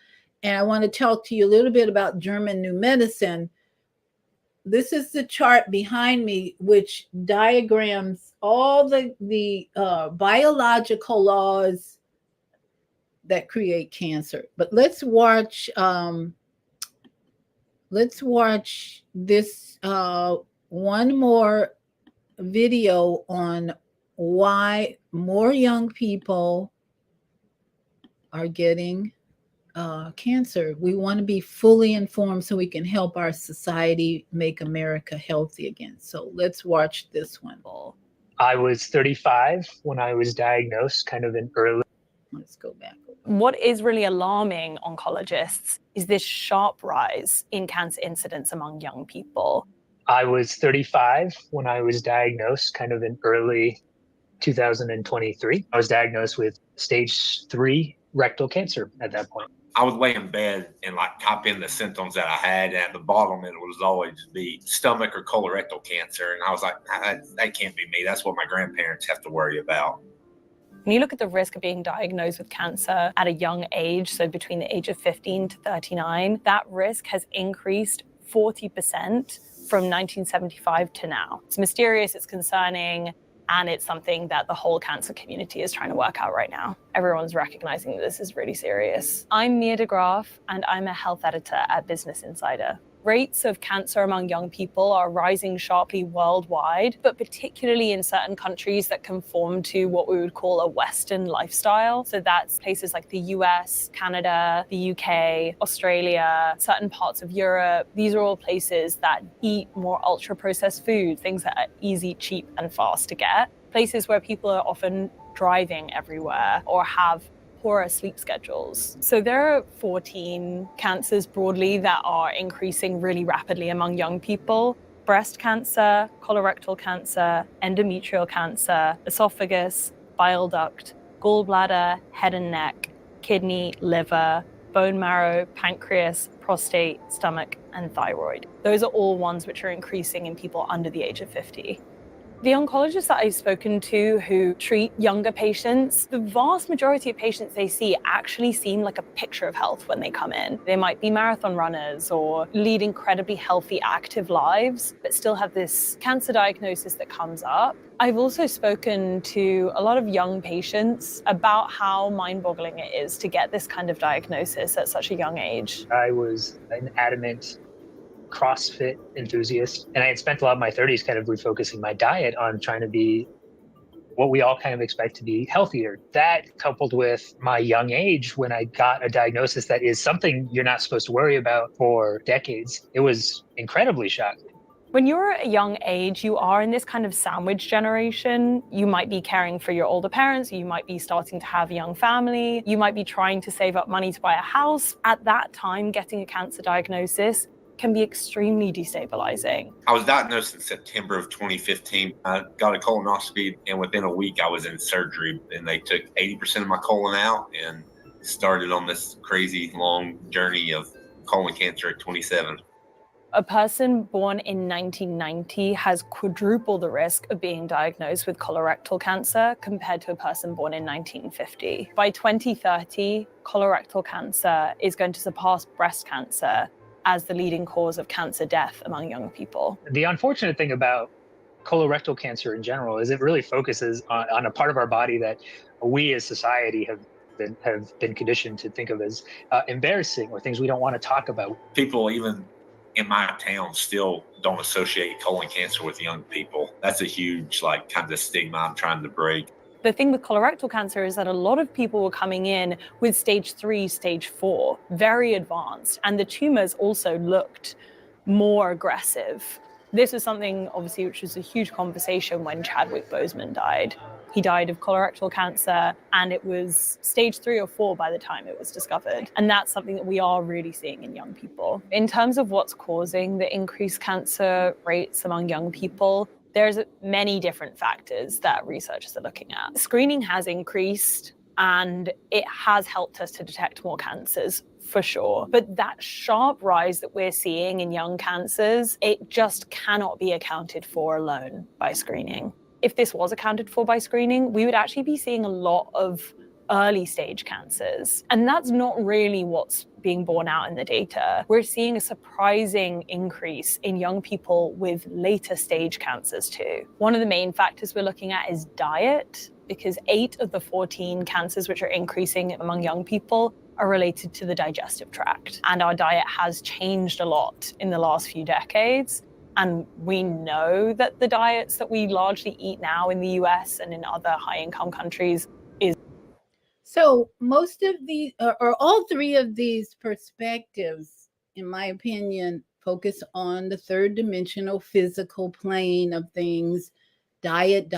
And I want to talk to you a little bit about German New Medicine. This is the chart behind me, which diagrams all the biological laws that create cancer. But let's watch this one more video on why more young people are getting cancer. We want to be fully informed so we can help our society make America healthy again. So let's watch this one. I was 35 when I was diagnosed, kind of in early. Let's go back. What is really alarming oncologists is this sharp rise in cancer incidence among young people. I was 35 when I was diagnosed, kind of in early 2023. I was diagnosed with stage 3 rectal cancer at that point. I would lay in bed and type in the symptoms that I had, and at the bottom it was always be stomach or colorectal cancer. And I was like, that can't be me. That's what my grandparents have to worry about. When you look at the risk of being diagnosed with cancer at a young age, so between the age of 15 to 39, that risk has increased 40% from 1975 to now. It's mysterious, it's concerning, and it's something that the whole cancer community is trying to work out right now. Everyone's recognizing that this is really serious. I'm Mia DeGraaf, and I'm a health editor at Business Insider. Rates of cancer among young people are rising sharply worldwide, but particularly in certain countries that conform to what we would call a Western lifestyle. So that's places like the US, Canada, the UK, Australia, certain parts of Europe. These are all places that eat more ultra-processed food, things that are easy, cheap, and fast to get. Places where people are often driving everywhere or have poorer sleep schedules. So there are 14 cancers broadly that are increasing really rapidly among young people. Breast cancer, colorectal cancer, endometrial cancer, esophagus, bile duct, gallbladder, head and neck, kidney, liver, bone marrow, pancreas, prostate, stomach, and thyroid. Those are all ones which are increasing in people under the age of 50. The oncologists that I've spoken to who treat younger patients, the vast majority of patients they see actually seem like a picture of health when they come in. They might be marathon runners or lead incredibly healthy, active lives, but still have this cancer diagnosis that comes up. I've also spoken to a lot of young patients about how mind-boggling it is to get this kind of diagnosis at such a young age. I was an adamant CrossFit enthusiast, and I had spent a lot of my 30s kind of refocusing my diet on trying to be what we all kind of expect to be healthier. That coupled with my young age when I got a diagnosis that is something you're not supposed to worry about for decades, it was incredibly shocking. When you're at a young age, you are in this kind of sandwich generation. You might be caring for your older parents, you might be starting to have a young family, you might be trying to save up money to buy a house. At that time, getting a cancer diagnosis can be extremely destabilizing. I was diagnosed in September of 2015. I got a colonoscopy, and within a week I was in surgery, and they took 80% of my colon out and started on this crazy long journey of colon cancer at 27. A person born in 1990 has quadruple the risk of being diagnosed with colorectal cancer compared to a person born in 1950. By 2030, colorectal cancer is going to surpass breast cancer as the leading cause of cancer death among young people. The unfortunate thing about colorectal cancer in general is it really focuses on a part of our body that we as society have been conditioned to think of as embarrassing or things we don't want to talk about. People even in my town still don't associate colon cancer with young people. That's a huge kind of stigma I'm trying to break. The thing with colorectal cancer is that a lot of people were coming in with stage 3, stage 4, very advanced, and the tumors also looked more aggressive. This was something, obviously, which was a huge conversation when Chadwick Boseman died. He died of colorectal cancer, and it was stage 3 or 4 by the time it was discovered. And that's something that we are really seeing in young people. In terms of what's causing the increased cancer rates among young people, there's many different factors that researchers are looking at. Screening has increased, and it has helped us to detect more cancers, for sure. But that sharp rise that we're seeing in young cancers, it just cannot be accounted for alone by screening. If this was accounted for by screening, we would actually be seeing a lot of early stage cancers. And that's not really what's being borne out in the data. We're seeing a surprising increase in young people with later stage cancers too. One of the main factors we're looking at is diet, because 8 of the 14 cancers which are increasing among young people are related to the digestive tract. And our diet has changed a lot in the last few decades. And we know that the diets that we largely eat now in the US and in other high-income countries is. So most of the, or all 3 of these perspectives, in my opinion, focus on the 3rd dimensional physical plane of things, diet.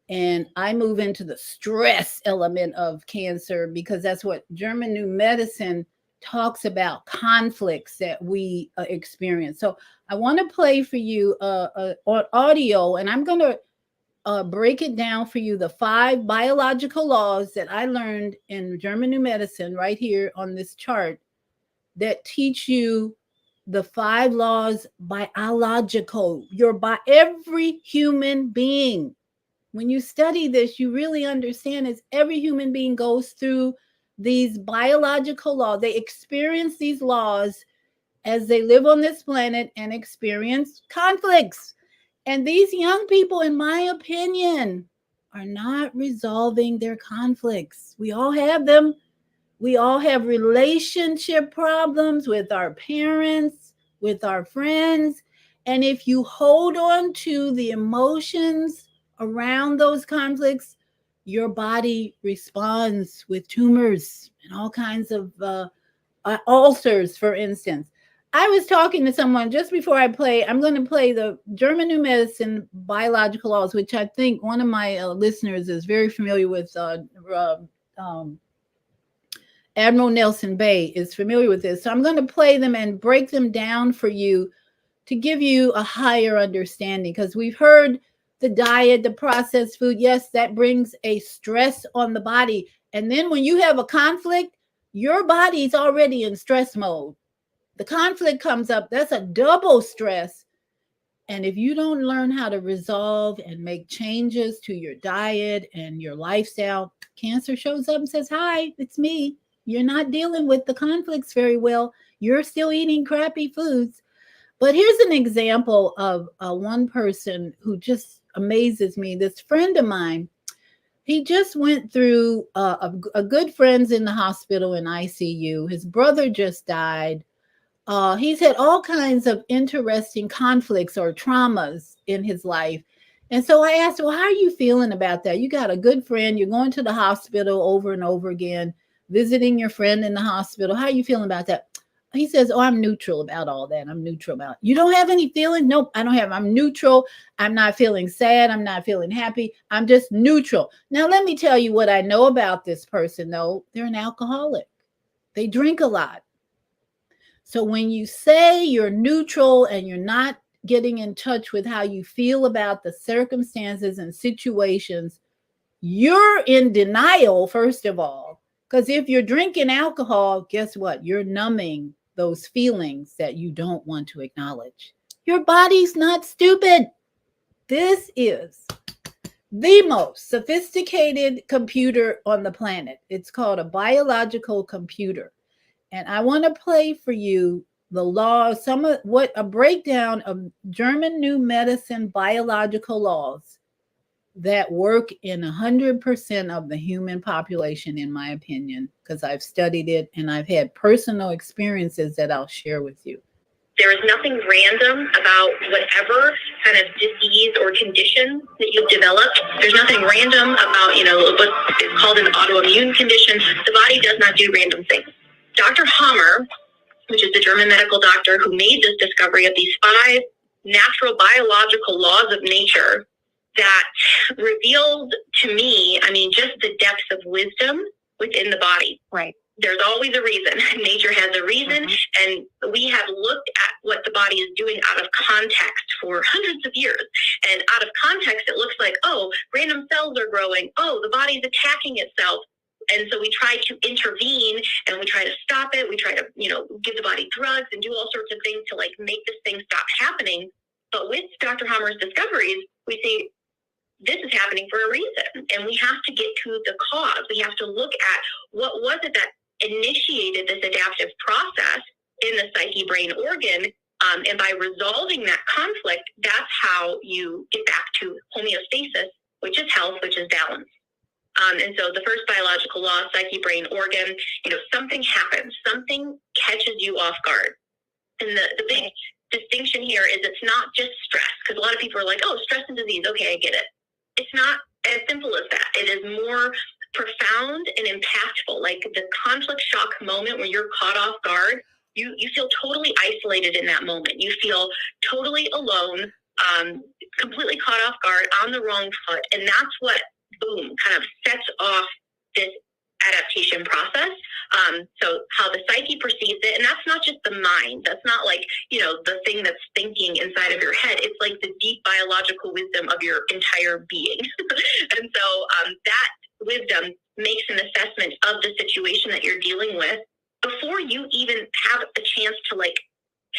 And I move into the stress element of cancer because that's what German New Medicine talks about, conflicts that we experience. So I want to play for you audio, and I'm going to break it down for you, the 5 biological laws that I learned in German New Medicine right here on this chart that teach you the 5 laws biological, by every human being. When you study this, you really understand is every human being goes through these biological laws. They experience these laws as they live on this planet and experience conflicts. And these young people, in my opinion, are not resolving their conflicts. We all have them. We all have relationship problems with our parents, with our friends. And if you hold on to the emotions around those conflicts, your body responds with tumors and all kinds of ulcers, for instance. I was talking to someone just before I play. I'm going to play the German New Medicine biological laws, which I think one of my listeners is very familiar with. Admiral Nelson Bay is familiar with this. So I'm going to play them and break them down for you to give you a higher understanding, because we've heard the diet, the processed food. Yes, that brings a stress on the body. And then when you have a conflict, your body's already in stress mode. The conflict comes up. That's a double stress. And if you don't learn how to resolve and make changes to your diet and your lifestyle, cancer shows up and says, hi, it's me. You're not dealing with the conflicts very well. You're still eating crappy foods. But here's an example of one person who just amazes me. This friend of mine, he just went through a good friend's in the hospital in ICU. His brother just died. He's had all kinds of interesting conflicts or traumas in his life. And so I asked, well, how are you feeling about that? You got a good friend. You're going to the hospital over and over again, visiting your friend in the hospital. How are you feeling about that? He says, oh, I'm neutral about all that. I'm neutral about it. You don't have any feelings? Nope, I don't have. I'm neutral. I'm not feeling sad. I'm not feeling happy. I'm just neutral. Now, let me tell you what I know about this person, though. They're an alcoholic. They drink a lot. So when you say you're neutral and you're not getting in touch with how you feel about the circumstances and situations, you're in denial, first of all, because if you're drinking alcohol, guess what? You're numbing those feelings that you don't want to acknowledge. Your body's not stupid. This is the most sophisticated computer on the planet. It's called a biological computer. And I want to play for you the law, a breakdown of German New Medicine biological laws that work in 100% of the human population, in my opinion, because I've studied it and I've had personal experiences that I'll share with you. There is nothing random about whatever kind of disease or condition that you've developed. There's nothing random about, what is called an autoimmune condition. The body does not do random things. Dr. Hammer, which is the German medical doctor who made this discovery of these 5 natural biological laws of nature that revealed to me, just the depth of wisdom within the body. Right. There's always a reason. Nature has a reason, and we have looked at what the body is doing out of context for hundreds of years. And out of context, it looks like, oh, random cells are growing. Oh, the body's attacking itself. And so we try to intervene and we try to stop it. We try to, give the body drugs and do all sorts of things to make this thing stop happening. But with Dr. Hammer's discoveries, we see this is happening for a reason. And we have to get to the cause. We have to look at what was it that initiated this adaptive process in the psyche brain organ. And by resolving that conflict, that's how you get back to homeostasis, which is health, which is balance. And so the first biological law, psyche, brain, organ, something happens, something catches you off guard. And the big distinction here is it's not just stress, because a lot of people are like, oh, stress and disease. Okay, I get it. It's not as simple as that. It is more profound and impactful. Like the conflict shock moment where you're caught off guard, you feel totally isolated in that moment. You feel totally alone, completely caught off guard, on the wrong foot. And that's what, boom, kind of sets off this adaptation process. So how the psyche perceives it, and that's not just the mind. That's not like, the thing that's thinking inside of your head. It's like the deep biological wisdom of your entire being. And so that wisdom makes an assessment of the situation that you're dealing with before you even have a chance to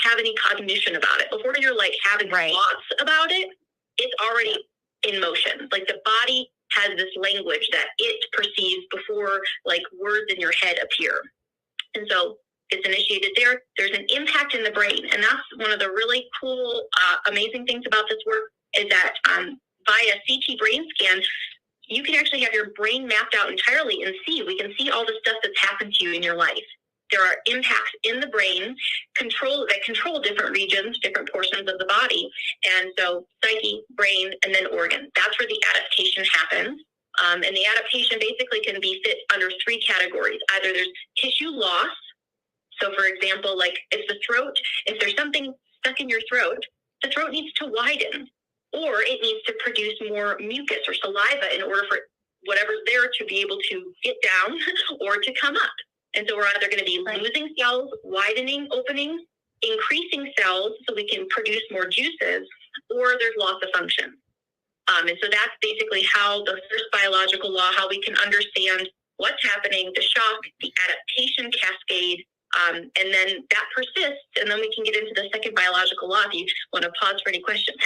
have any cognition about it. Before you're having thoughts about it, it's already in motion. Like the body has this language that it perceives before words in your head appear. And so it's initiated there. There's an impact in the brain. And that's one of the really cool, amazing things about this work is that via CT brain scan, you can actually have your brain mapped out entirely and we can see all the stuff that's happened to you in your life. There are impacts in the brain that control different regions, different portions of the body. And so psyche, brain, and then organ. That's where the adaptation happens. And the adaptation basically can be fit under 3 categories. Either there's tissue loss. So for example, if the throat, if there's something stuck in your throat, the throat needs to widen, or it needs to produce more mucus or saliva in order for whatever's there to be able to get down or to come up. And so we're either going to be losing cells, widening openings, increasing cells so we can produce more juices, or there's loss of function. And so that's basically how the first biological law, how we can understand what's happening, the shock, the adaptation cascade, And then that persists, and then we can get into the second biological law if you want to pause for any questions.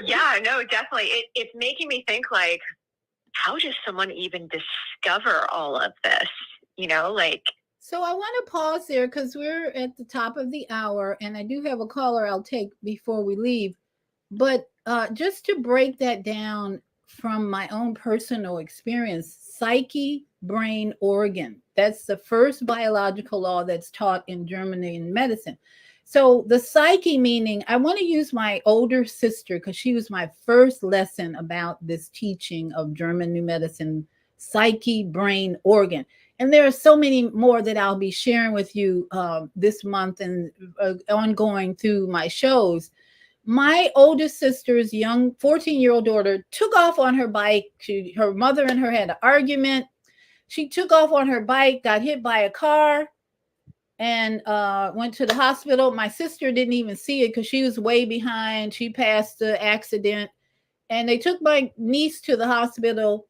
Yeah, no, definitely. It's making me think, like, how does someone even discover all of this? You know, like. So I want to pause there because we're at the top of the hour, and I do have a caller I'll take before we leave. But just to break that down from my own personal experience, psyche, brain, organ. That's the first biological law that's taught in Germany in medicine. So the psyche, meaning, I want to use my older sister because she was my first lesson about this teaching of German new medicine, psyche, brain, organ. And there are so many more that I'll be sharing with you this month and ongoing through my shows. My oldest sister's young 14-year-old daughter took off on her bike. Her mother and her had an argument. She took off on her bike, got hit by a car, and went to the hospital. My sister didn't even see it because she was way behind. She passed the accident, and they took my niece to the hospital.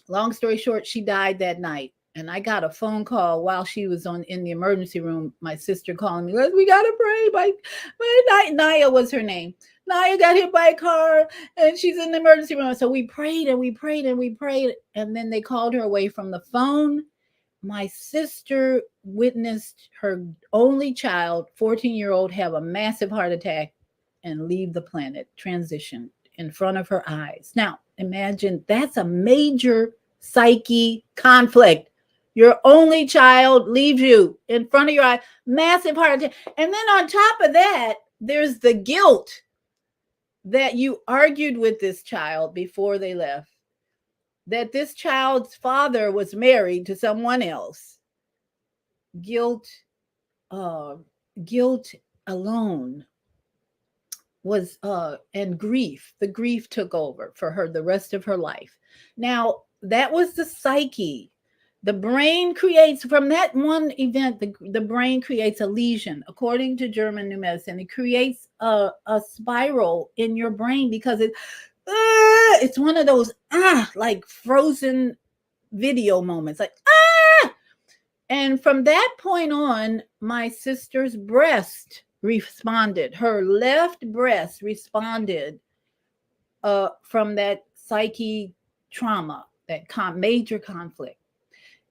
Long story short, she died that night. And I got a phone call while she was in the emergency room. My sister calling me, we got to pray. My Naya was her name. Naya got hit by a car and she's in the emergency room. So we prayed and we prayed and we prayed. And then they called her away from the phone. My sister witnessed her only child, 14-year-old, have a massive heart attack and leave the planet, transition in front of her eyes. Now, imagine that's a major psyche conflict. Your only child leaves you in front of your eye, massive heart attack. And then on top of that, there's the guilt that you argued with this child before they left, that this child's father was married to someone else. Guilt alone was, and grief. The grief took over for her the rest of her life. Now, that was the psyche. The brain creates, from that one event, the brain creates a lesion. According to German new medicine, it creates a spiral in your brain because it's one of those like frozen video moments, like And from that point on, my sister's breast responded. Her left breast responded from that psyche trauma, that major conflict.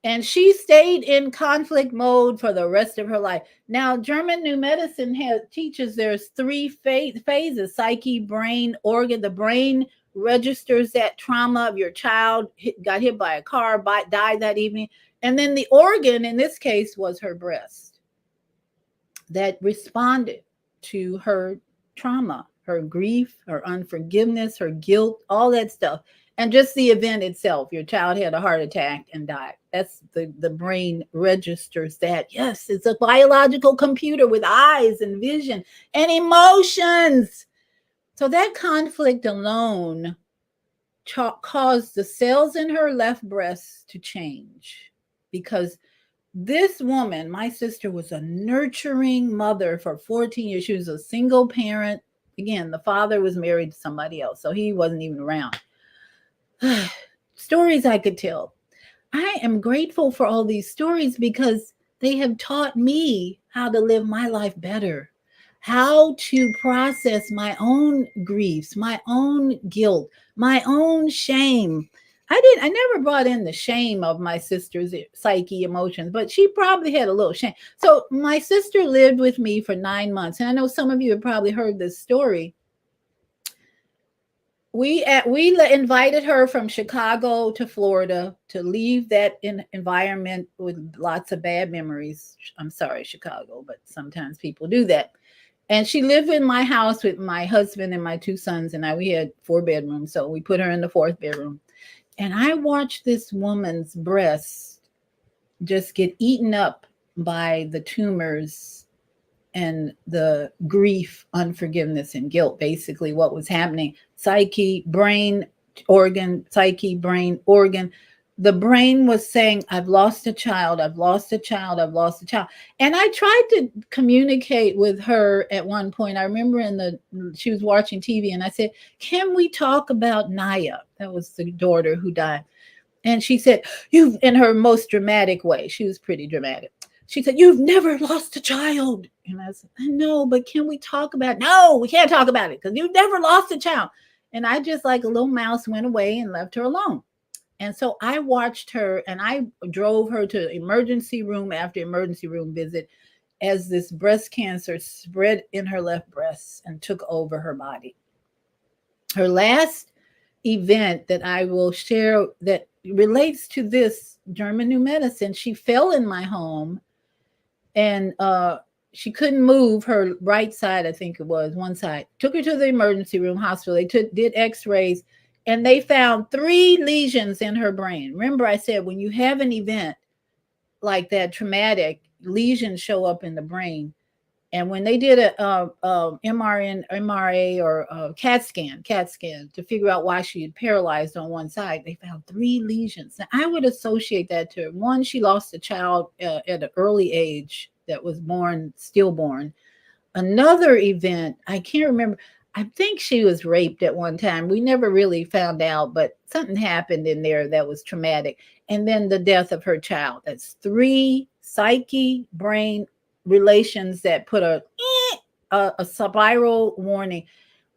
And she stayed in conflict mode for the rest of her life. Now, German new medicine teaches there's 3 phases: psyche, brain, organ. The brain registers that trauma of your child got hit by a car, died that evening. And then the organ, in this case, was her breast that responded to her trauma, her grief, her unforgiveness, her guilt, all that stuff. And just the event itself, your child had a heart attack and died. That's the brain registers that. Yes, it's a biological computer with eyes and vision and emotions. So that conflict alone caused the cells in her left breast to change, because this woman, my sister, was a nurturing mother for 14 years. She was a single parent. Again, the father was married to somebody else, so he wasn't even around. Stories I could tell. I am grateful for all these stories because they have taught me how to live my life better, how to process my own griefs, my own guilt, my own shame. I never brought in the shame of my sister's psyche emotions, but she probably had a little shame. So my sister lived with me for 9 months. And I know some of you have probably heard this story. We invited her from Chicago to Florida to leave that environment with lots of bad memories. I'm sorry, Chicago, but sometimes people do that. And she lived in my house with my husband and my 2 sons, and we had 4 bedrooms. So we put her in the 4th bedroom. And I watched this woman's breast just get eaten up by the tumors and the grief, unforgiveness, and guilt. Basically what was happening: psyche, brain, organ, psyche, brain, organ. The brain was saying, I've lost a child, I've lost a child, I've lost a child. And I tried to communicate with her at one point. I remember she was watching TV, and I said, can we talk about Naya? That was the daughter who died. And she said, in her most dramatic way, she was pretty dramatic. she said, "You've never lost a child." And I said, "I know, but can we talk about it?" "No, we can't talk about it because you've never lost a child." And I just, like a little mouse, went away and left her alone. And so I watched her, and I drove her to emergency room after emergency room visit as this breast cancer spread in her left breast and took over her body. Her last event that I will share that relates to this German New Medicine, she fell in my home, and she couldn't move her right side, I think it was one side. Took her to the emergency room hospital. They did x-rays, and they found 3 lesions in her brain. Remember, I said when you have an event like that, traumatic, lesions show up in the brain. And when they did a MRA or a CAT scan to figure out why she had paralyzed on one side, they found 3 lesions. Now, I would associate that to, one, she lost a child at an early age that was stillborn. Another event, I can't remember. I think she was raped at one time. We never really found out, but something happened in there that was traumatic. And then the death of her child. That's 3 psyche, brain relations that put a spiral warning.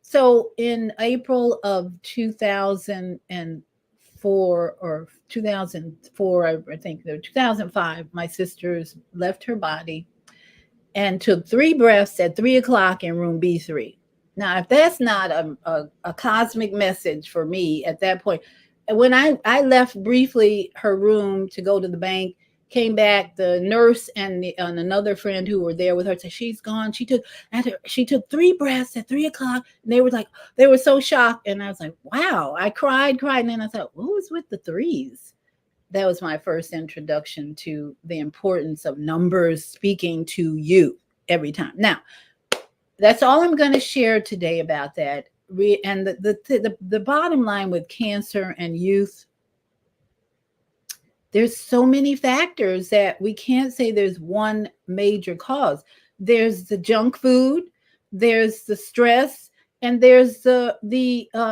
So in April of 2004 or 2004, I think, 2005, my sisters left her body and took 3 breaths at 3 o'clock in room B3. Now, if that's not a cosmic message for me at that point, when I left briefly her room to go to the bank, came back, the nurse and another friend who were there with her said, "She's gone." She took 3 breaths at 3 o'clock. And they were so shocked. And I was like, wow, I cried. And then I thought, what was with the 3s? That was my first introduction to the importance of numbers speaking to you every time. Now, that's all I'm going to share today about that. And the bottom line with cancer and youth, there's so many factors that we can't say there's one major cause. There's the junk food, there's the stress, and there's the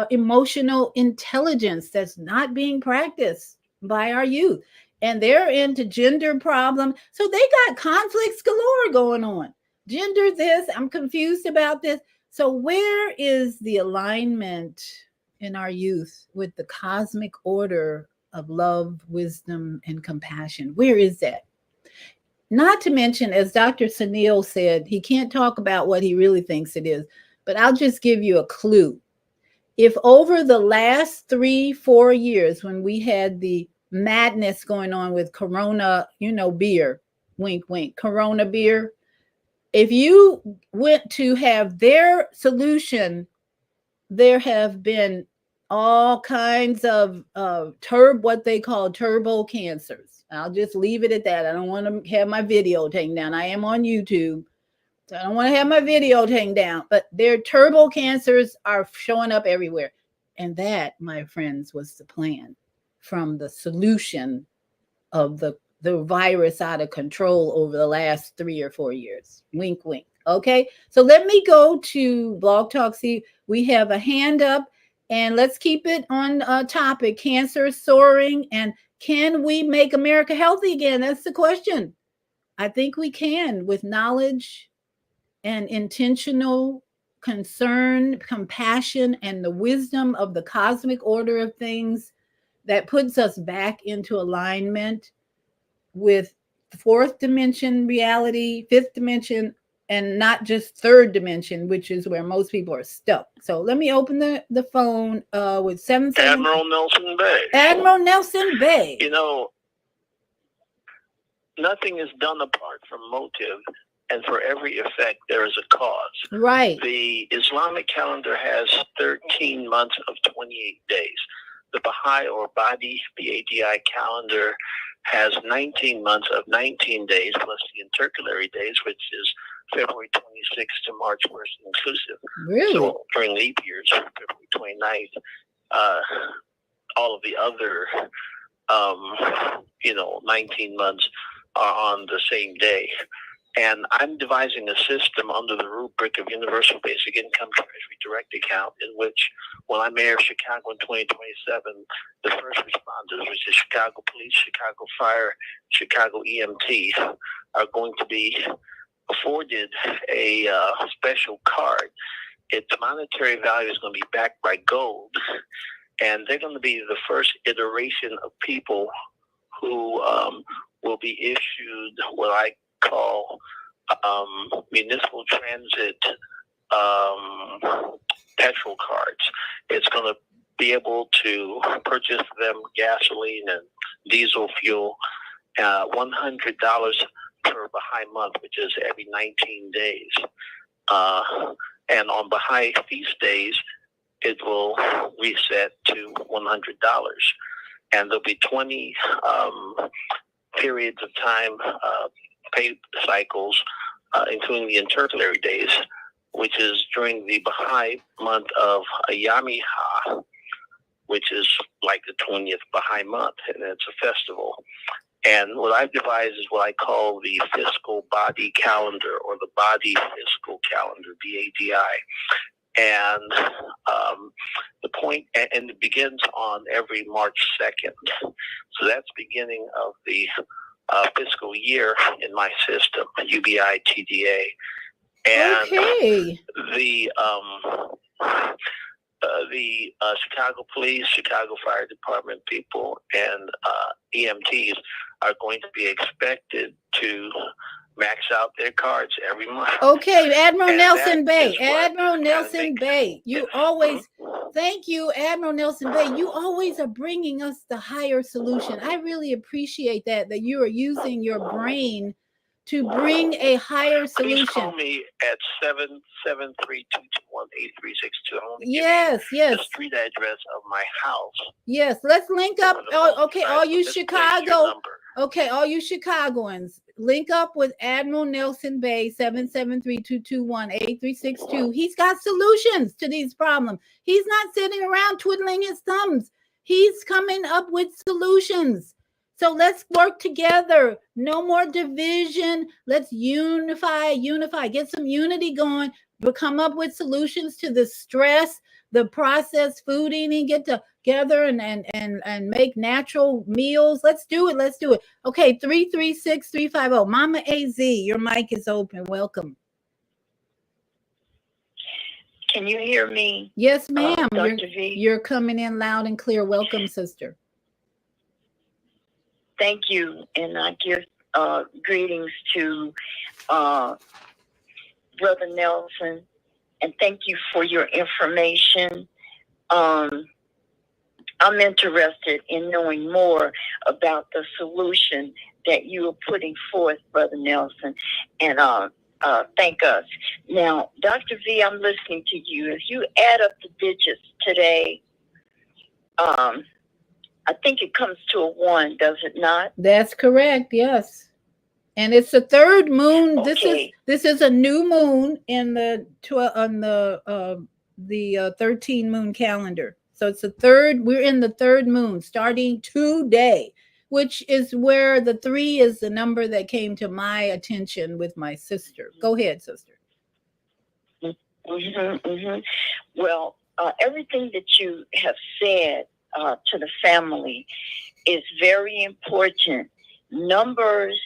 emotional intelligence that's not being practiced by our youth. And they're into gender problem. So they got conflicts galore going on. Gender this, I'm confused about this. So where is the alignment in our youth with the cosmic order of love, wisdom, and compassion? Where is that? Not to mention, as Dr. Sunil said, he can't talk about what he really thinks it is, but I'll just give you a clue. If over the last 3-4 years, when we had the madness going on with Corona, beer, wink, wink, Corona beer, if you went to have their solution, there have been all kinds of what they call turbo cancers. I'll just leave it at that. I don't want to have my video taken down. I am on YouTube, so I don't want to have my video taken down. But their turbo cancers are showing up everywhere. And that, my friends, was the plan from the solution of the virus out of control over the last 3 or 4 years. Wink, wink. Okay, so let me go to Blog Talk. See, we have a hand up, and let's keep it on topic. Cancer soaring, and can we make America healthy again? That's the question. I think we can, with knowledge and intentional concern, compassion, and the wisdom of the cosmic order of things that puts us back into alignment with 4th dimension reality, 5th dimension, and not just 3rd dimension, which is where most people are stuck. So let me open the phone with 7. Admiral Nelson Bay. Admiral Nelson Bay. Nothing is done apart from motive, and for every effect, there is a cause. Right. The Islamic calendar has 13 months of 28 days. The Baha'i or Badi, BADI calendar has 19 months of 19 days, plus the intercalary days, which is February 26th to March 1st inclusive. Really? So during leap years, February 29th, all of the other, 19 months are on the same day. And I'm devising a system under the rubric of Universal Basic Income Treasury Direct Account, in which, when I mayor Chicago in 2027, the first responders, which is Chicago Police, Chicago Fire, Chicago EMT, are going to be afforded a special card. Its monetary value is going to be backed by gold, and they're going to be the first iteration of people who will be issued what I call municipal transit petrol cards. It's going to be able to purchase them gasoline and diesel fuel, $100 per Baha'i month, which is every 19 days. And on Baha'i feast days, it will reset to $100. And there'll be 20 periods of time, pay cycles, including the intercalary days, which is during the Baha'i month of Yamiha, which is like the 20th Baha'i month, and it's a festival. And what I've devised is what I call the fiscal body calendar, or the body fiscal calendar, BADI. And the point, and it begins on every March 2nd. So that's beginning of the fiscal year in my system, UBI TDA. And Okay. the Chicago Police, Chicago Fire Department people, and EMTs are going to be expected to max out their cards every month. Okay, Admiral And Nelson that Bay. is what Admiral kinda Nelson makes- Bay. You always, thank you, Admiral Nelson Bay. You always are bringing us the higher solution. I really appreciate that you are using your brain to bring a higher Please call solution. me at 773-221-8362. I want to Yes, give you the yes, street address of my house. yes. Let's link up. over the Oh, phone. okay, I all you misplaced your Chicago. number. Okay, all you Chicagoans, link up with Admiral Nelson Bay, 773-221-8362. He's got solutions to these problems. He's not sitting around twiddling his thumbs. He's coming up with solutions. So let's work together. No more division. Let's unify, get some unity going, but come up with solutions to the stress, the processed food eating, get together and make natural meals. Let's do it. Let's do it. Okay, 336-350. Mama AZ, your mic is open. Welcome. Can you hear me? Yes, ma'am. Dr. V? You're coming in loud and clear. Welcome, sister. Thank you. And I give greetings to Brother Nelson. And thank you for your information. I'm interested in knowing more about the solution that you are putting forth, Brother Nelson. And thank us. Now, Dr. V, I'm listening to you. If you add up the digits today, I think it comes to a 1, does it not? That's correct. Yes. And it's the third moon. Okay. This is a new moon in the 13 moon calendar. So it's the third. We're in the third moon starting today, which is where the 3 is the number that came to my attention with my sister. Go ahead, sister. Well, everything that you have said to the family is very important. Numbers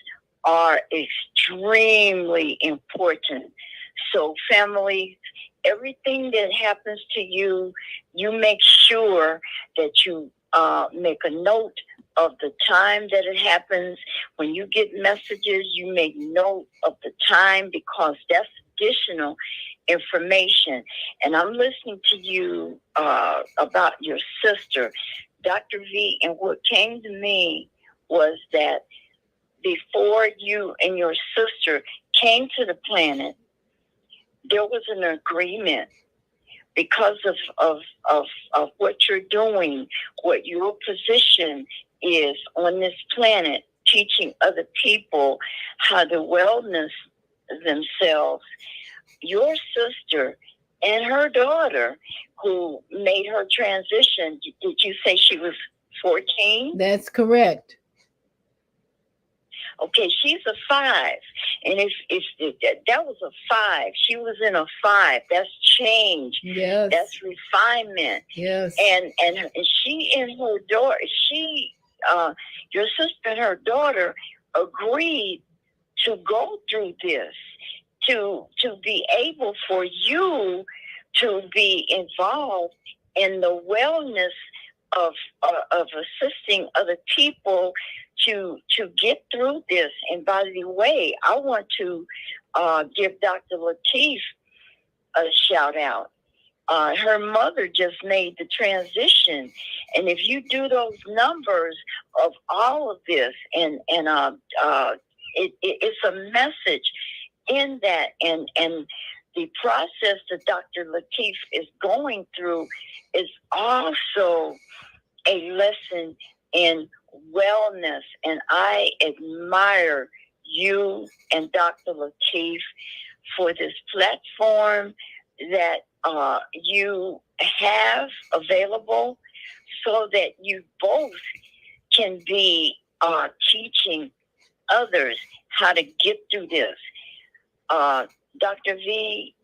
are extremely important. So family, everything that happens to you, you make sure that you make a note of the time that it happens. When you get messages, you make note of the time, because that's additional information. And I'm listening to you about your sister, Dr. V, and what came to me was that before you and your sister came to the planet, there was an agreement because of what you're doing, what your position is on this planet, teaching other people how to wellness themselves. Your sister and her daughter, who made her transition, did you say she was 14? That's correct. Okay, she's a 5, and if that was a 5, she was in a 5. That's change. Yes. That's refinement. Yes. And she and her daughter, your sister and her daughter agreed to go through this, to be able for you to be involved in the wellness of assisting other people to get through this. And by the way, I want to give Dr. Lateef a shout out. Her mother just made the transition, and if you do those numbers of all of this, and it's a message in that, and the process that Dr. Lateef is going through is also a lesson in wellness, and I admire you and Dr. Lateef for this platform that you have available, so that you both can be teaching others how to get through this. Dr. V,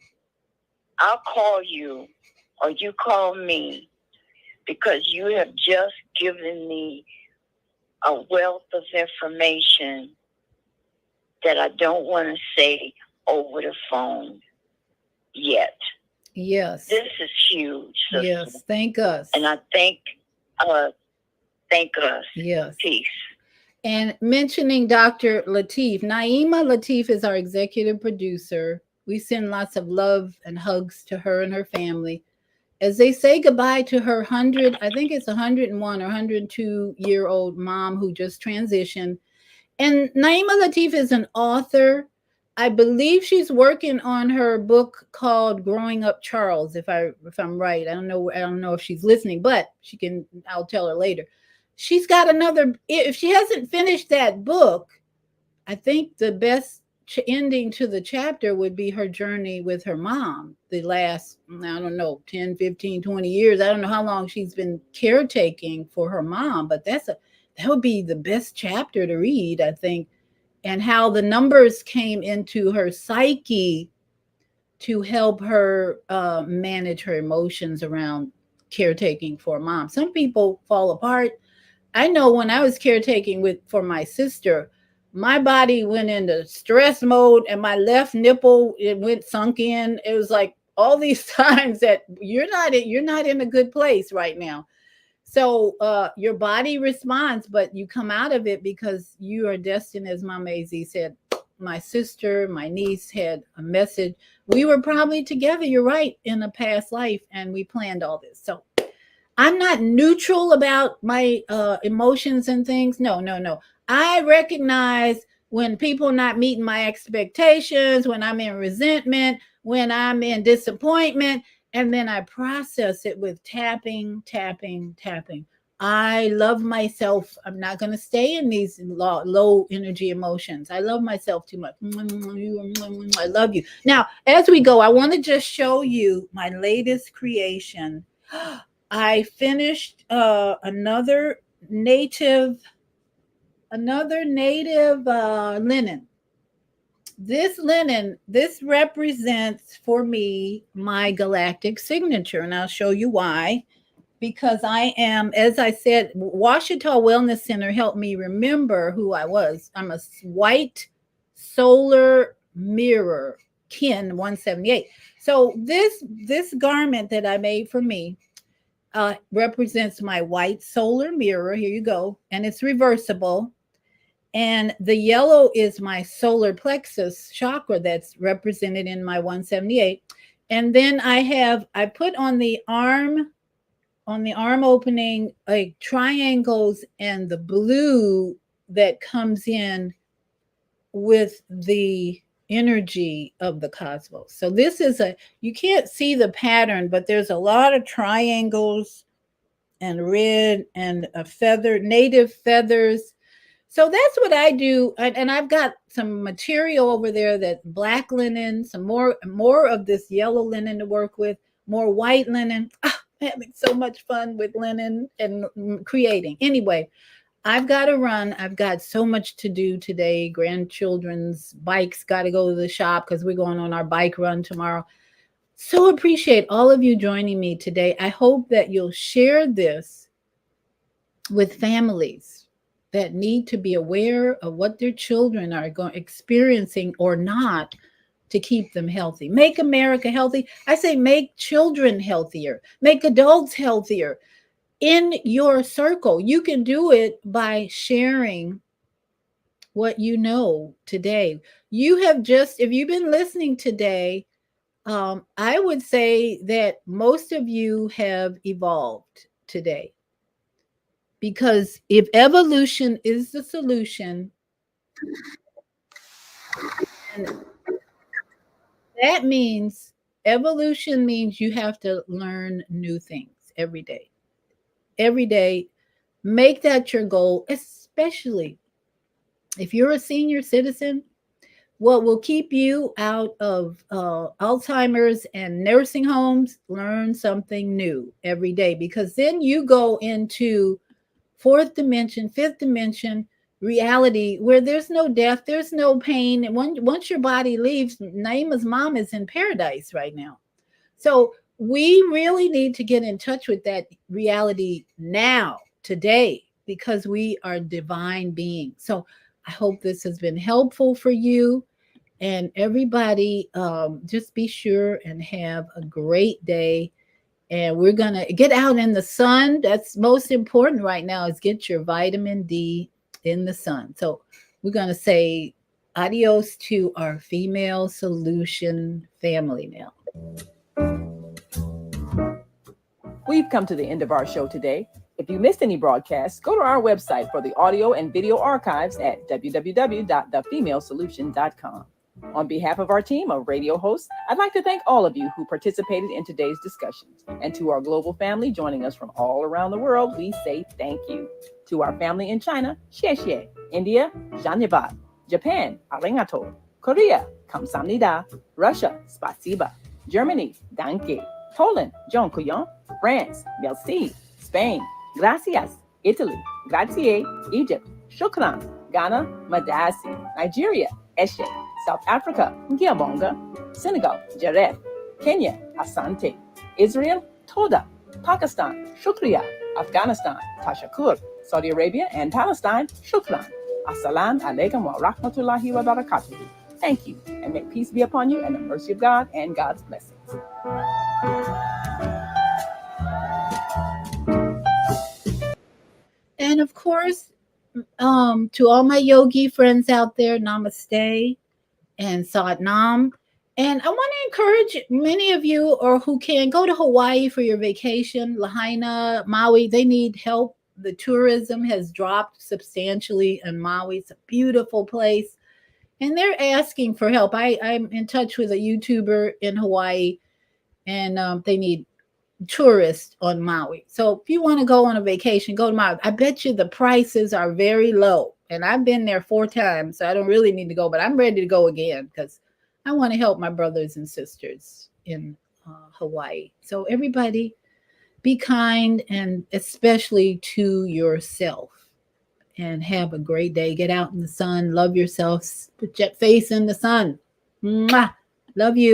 I'll call you, or you call me, because you have just given me a wealth of information that I don't want to say over the phone yet. Yes. This is huge, sister. Yes. Thank us. And I thank us. Yes. Peace. And mentioning Dr. Lateef, Naima Lateef is our executive producer. We send lots of love and hugs to her and her family as they say goodbye to her 100, I think it's 101 or 102-year-old mom who just transitioned. And Naima Lateef is an author. I believe she's working on her book called Growing Up Charles, if I'm right. I don't know if she's listening, but I'll tell her later. She's got another, if she hasn't finished that book, I think the best ending to the chapter would be her journey with her mom, the last, I don't know, 10, 15, 20 years. I don't know how long she's been caretaking for her mom, but that would be the best chapter to read, I think, and how the numbers came into her psyche to help her manage her emotions around caretaking for mom. Some people fall apart. I know when I was caretaking for my sister, my body went into stress mode and my left nipple, it went sunk in. It was like all these times that you're not in a good place right now. So your body responds, but you come out of it because you are destined, as Mama Az said. My sister, my niece had a message. We were probably together, you're right, in a past life, and we planned all this. So I'm not neutral about my emotions and things. No. I recognize when people not meeting my expectations, when I'm in resentment, when I'm in disappointment, and then I process it with tapping. I love myself. I'm not going to stay in these low energy emotions. I love myself too much. I love you. Now, as we go, I want to just show you my latest creation. I finished another native linen. This linen, this represents for me my galactic signature, and I'll show you why. Because I am, as I said, Ouachita Wellness Center helped me remember who I was. I'm a white solar mirror, Kin 178. So this garment that I made for me represents my white solar mirror. Here you go. And it's reversible. And the yellow is my solar plexus chakra that's represented in my 178. And then I put on the arm opening, like triangles and the blue that comes in with the energy of the cosmos. So this is you can't see the pattern, but there's a lot of triangles and red and native feathers. So that's what I do. And I've got some material over there, that black linen, some more of this yellow linen to work with, more white linen. Having so much fun with linen and creating. Anyway, I've got to run. I've got so much to do today. Grandchildren's bikes got to go to the shop because we're going on our bike run tomorrow. So appreciate all of you joining me today. I hope that you'll share this with families that need to be aware of what their children are experiencing or not to keep them healthy. Make America healthy. I say make children healthier, make adults healthier. In your circle, you can do it by sharing what you know today. You have just, if you've been listening today, I would say that most of you have evolved today. Because if evolution is the solution, and that means evolution means you have to learn new things every day. Every day, make that your goal, especially if you're a senior citizen. What will keep you out of Alzheimer's and nursing homes? Learn something new every day, because then you go into fourth dimension, fifth dimension reality where there's no death, there's no pain. And once your body leaves, Naima's mom is in paradise right now. So we really need to get in touch with that reality now, today, because we are divine beings. So I hope this has been helpful for you. And everybody, just be sure and have a great day. And we're going to get out in the sun. That's most important right now, is get your vitamin D in the sun. So we're going to say adios to our Female Solution family now. We've come to the end of our show today. If you missed any broadcasts, go to our website for the audio and video archives at www.thefemalesolution.com. On behalf of our team of radio hosts, I'd like to thank all of you who participated in today's discussions. And to our global family joining us from all around the world, we say thank you. To our family in China, xie xie. India, zhanyavad. Japan, arigato. Korea, kamsamnida. Russia, spasiba. Germany, danke. Poland, dziękuję. France, merci. Spain, gracias. Italy, grazie. Egypt, shukran. Ghana, madasi. Nigeria, eshe. South Africa, Ngiyabonga. Senegal, Jaref. Kenya, Asante. Israel, Toda. Pakistan, Shukriya. Afghanistan, Tashakur. Saudi Arabia and Palestine, Shukran. Assalamu alaikum wa rahmatullahi wa barakatuh. Thank you, and may peace be upon you and the mercy of God and God's blessings. And of course, to all my yogi friends out there, namaste and Satnam. And I want to encourage many of you, or who can, go to Hawaii for your vacation. Lahaina, Maui, they need help. The tourism has dropped substantially in Maui. It's a beautiful place. And they're asking for help. I'm in touch with a YouTuber in Hawaii, and they need tourists on Maui. So if you want to go on a vacation, go to Maui. I bet you the prices are very low. And I've been there 4 times, so I don't really need to go, but I'm ready to go again because I want to help my brothers and sisters in Hawaii. So everybody, be kind, and especially to yourself. And have a great day. Get out in the sun. Love yourself. Put your face in the sun. Mwah. Love you.